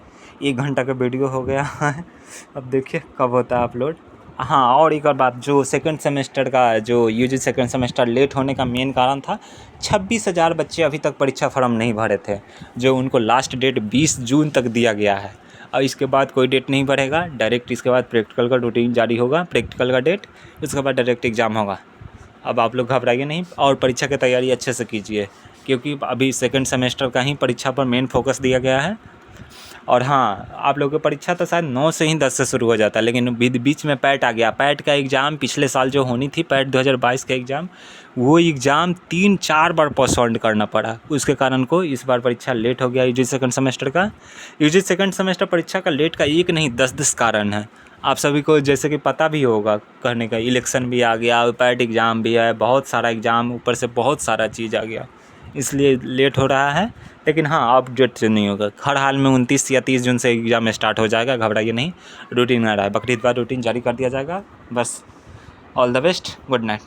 1 घंटा का वीडियो हो गया है। अब देखिए कब होता है अपलोड। हाँ, और एक और बात, जो सेकंड सेमेस्टर का जो UG सेकंड सेमेस्टर लेट होने का मेन कारण था, 26,000 बच्चे अभी तक परीक्षा फॉर्म नहीं भरे थे, जो उनको लास्ट डेट 20 जून तक दिया गया है। और इसके बाद कोई डेट नहीं बढ़ेगा, डायरेक्ट इसके बाद प्रैक्टिकल का रूटीन जारी होगा, प्रैक्टिकल का डेट, उसके बाद डायरेक्ट एग्ज़ाम होगा। अब आप लोग घबराइए नहीं और परीक्षा की तैयारी अच्छे से कीजिए, क्योंकि अभी सेकंड सेमेस्टर का ही परीक्षा पर मेन फोकस दिया गया है। और हाँ, आप लोगों की परीक्षा तो शायद 9 से ही 10 से शुरू हो जाता है, लेकिन बीच में पैट आ गया। पैट का एग्ज़ाम पिछले साल जो होनी थी, पैट 2022 का एग्ज़ाम, वो एग्ज़ाम 3-4 बार पोस्टपोन करना पड़ा। उसके कारण को इस बार परीक्षा लेट हो गया UG सेकंड सेमेस्टर का। UG सेकंड सेमेस्टर परीक्षा का लेट का एक नहीं 10-10 कारण है। आप सभी को जैसे कि पता भी होगा, कहने का इलेक्शन भी आ गया, पैट एग्ज़ाम भी है, बहुत सारा एग्ज़ाम, ऊपर से बहुत सारा चीज़ आ गया, इसलिए लेट हो रहा है। लेकिन हाँ, अब डेट से नहीं होगा, हर हाल में 29 या 30 जून से एग्ज़ाम स्टार्ट हो जाएगा, घबराइए नहीं। रूटीन आ रहा है, बकरीद बाद रूटीन जारी कर दिया जाएगा। बस all the best, good night.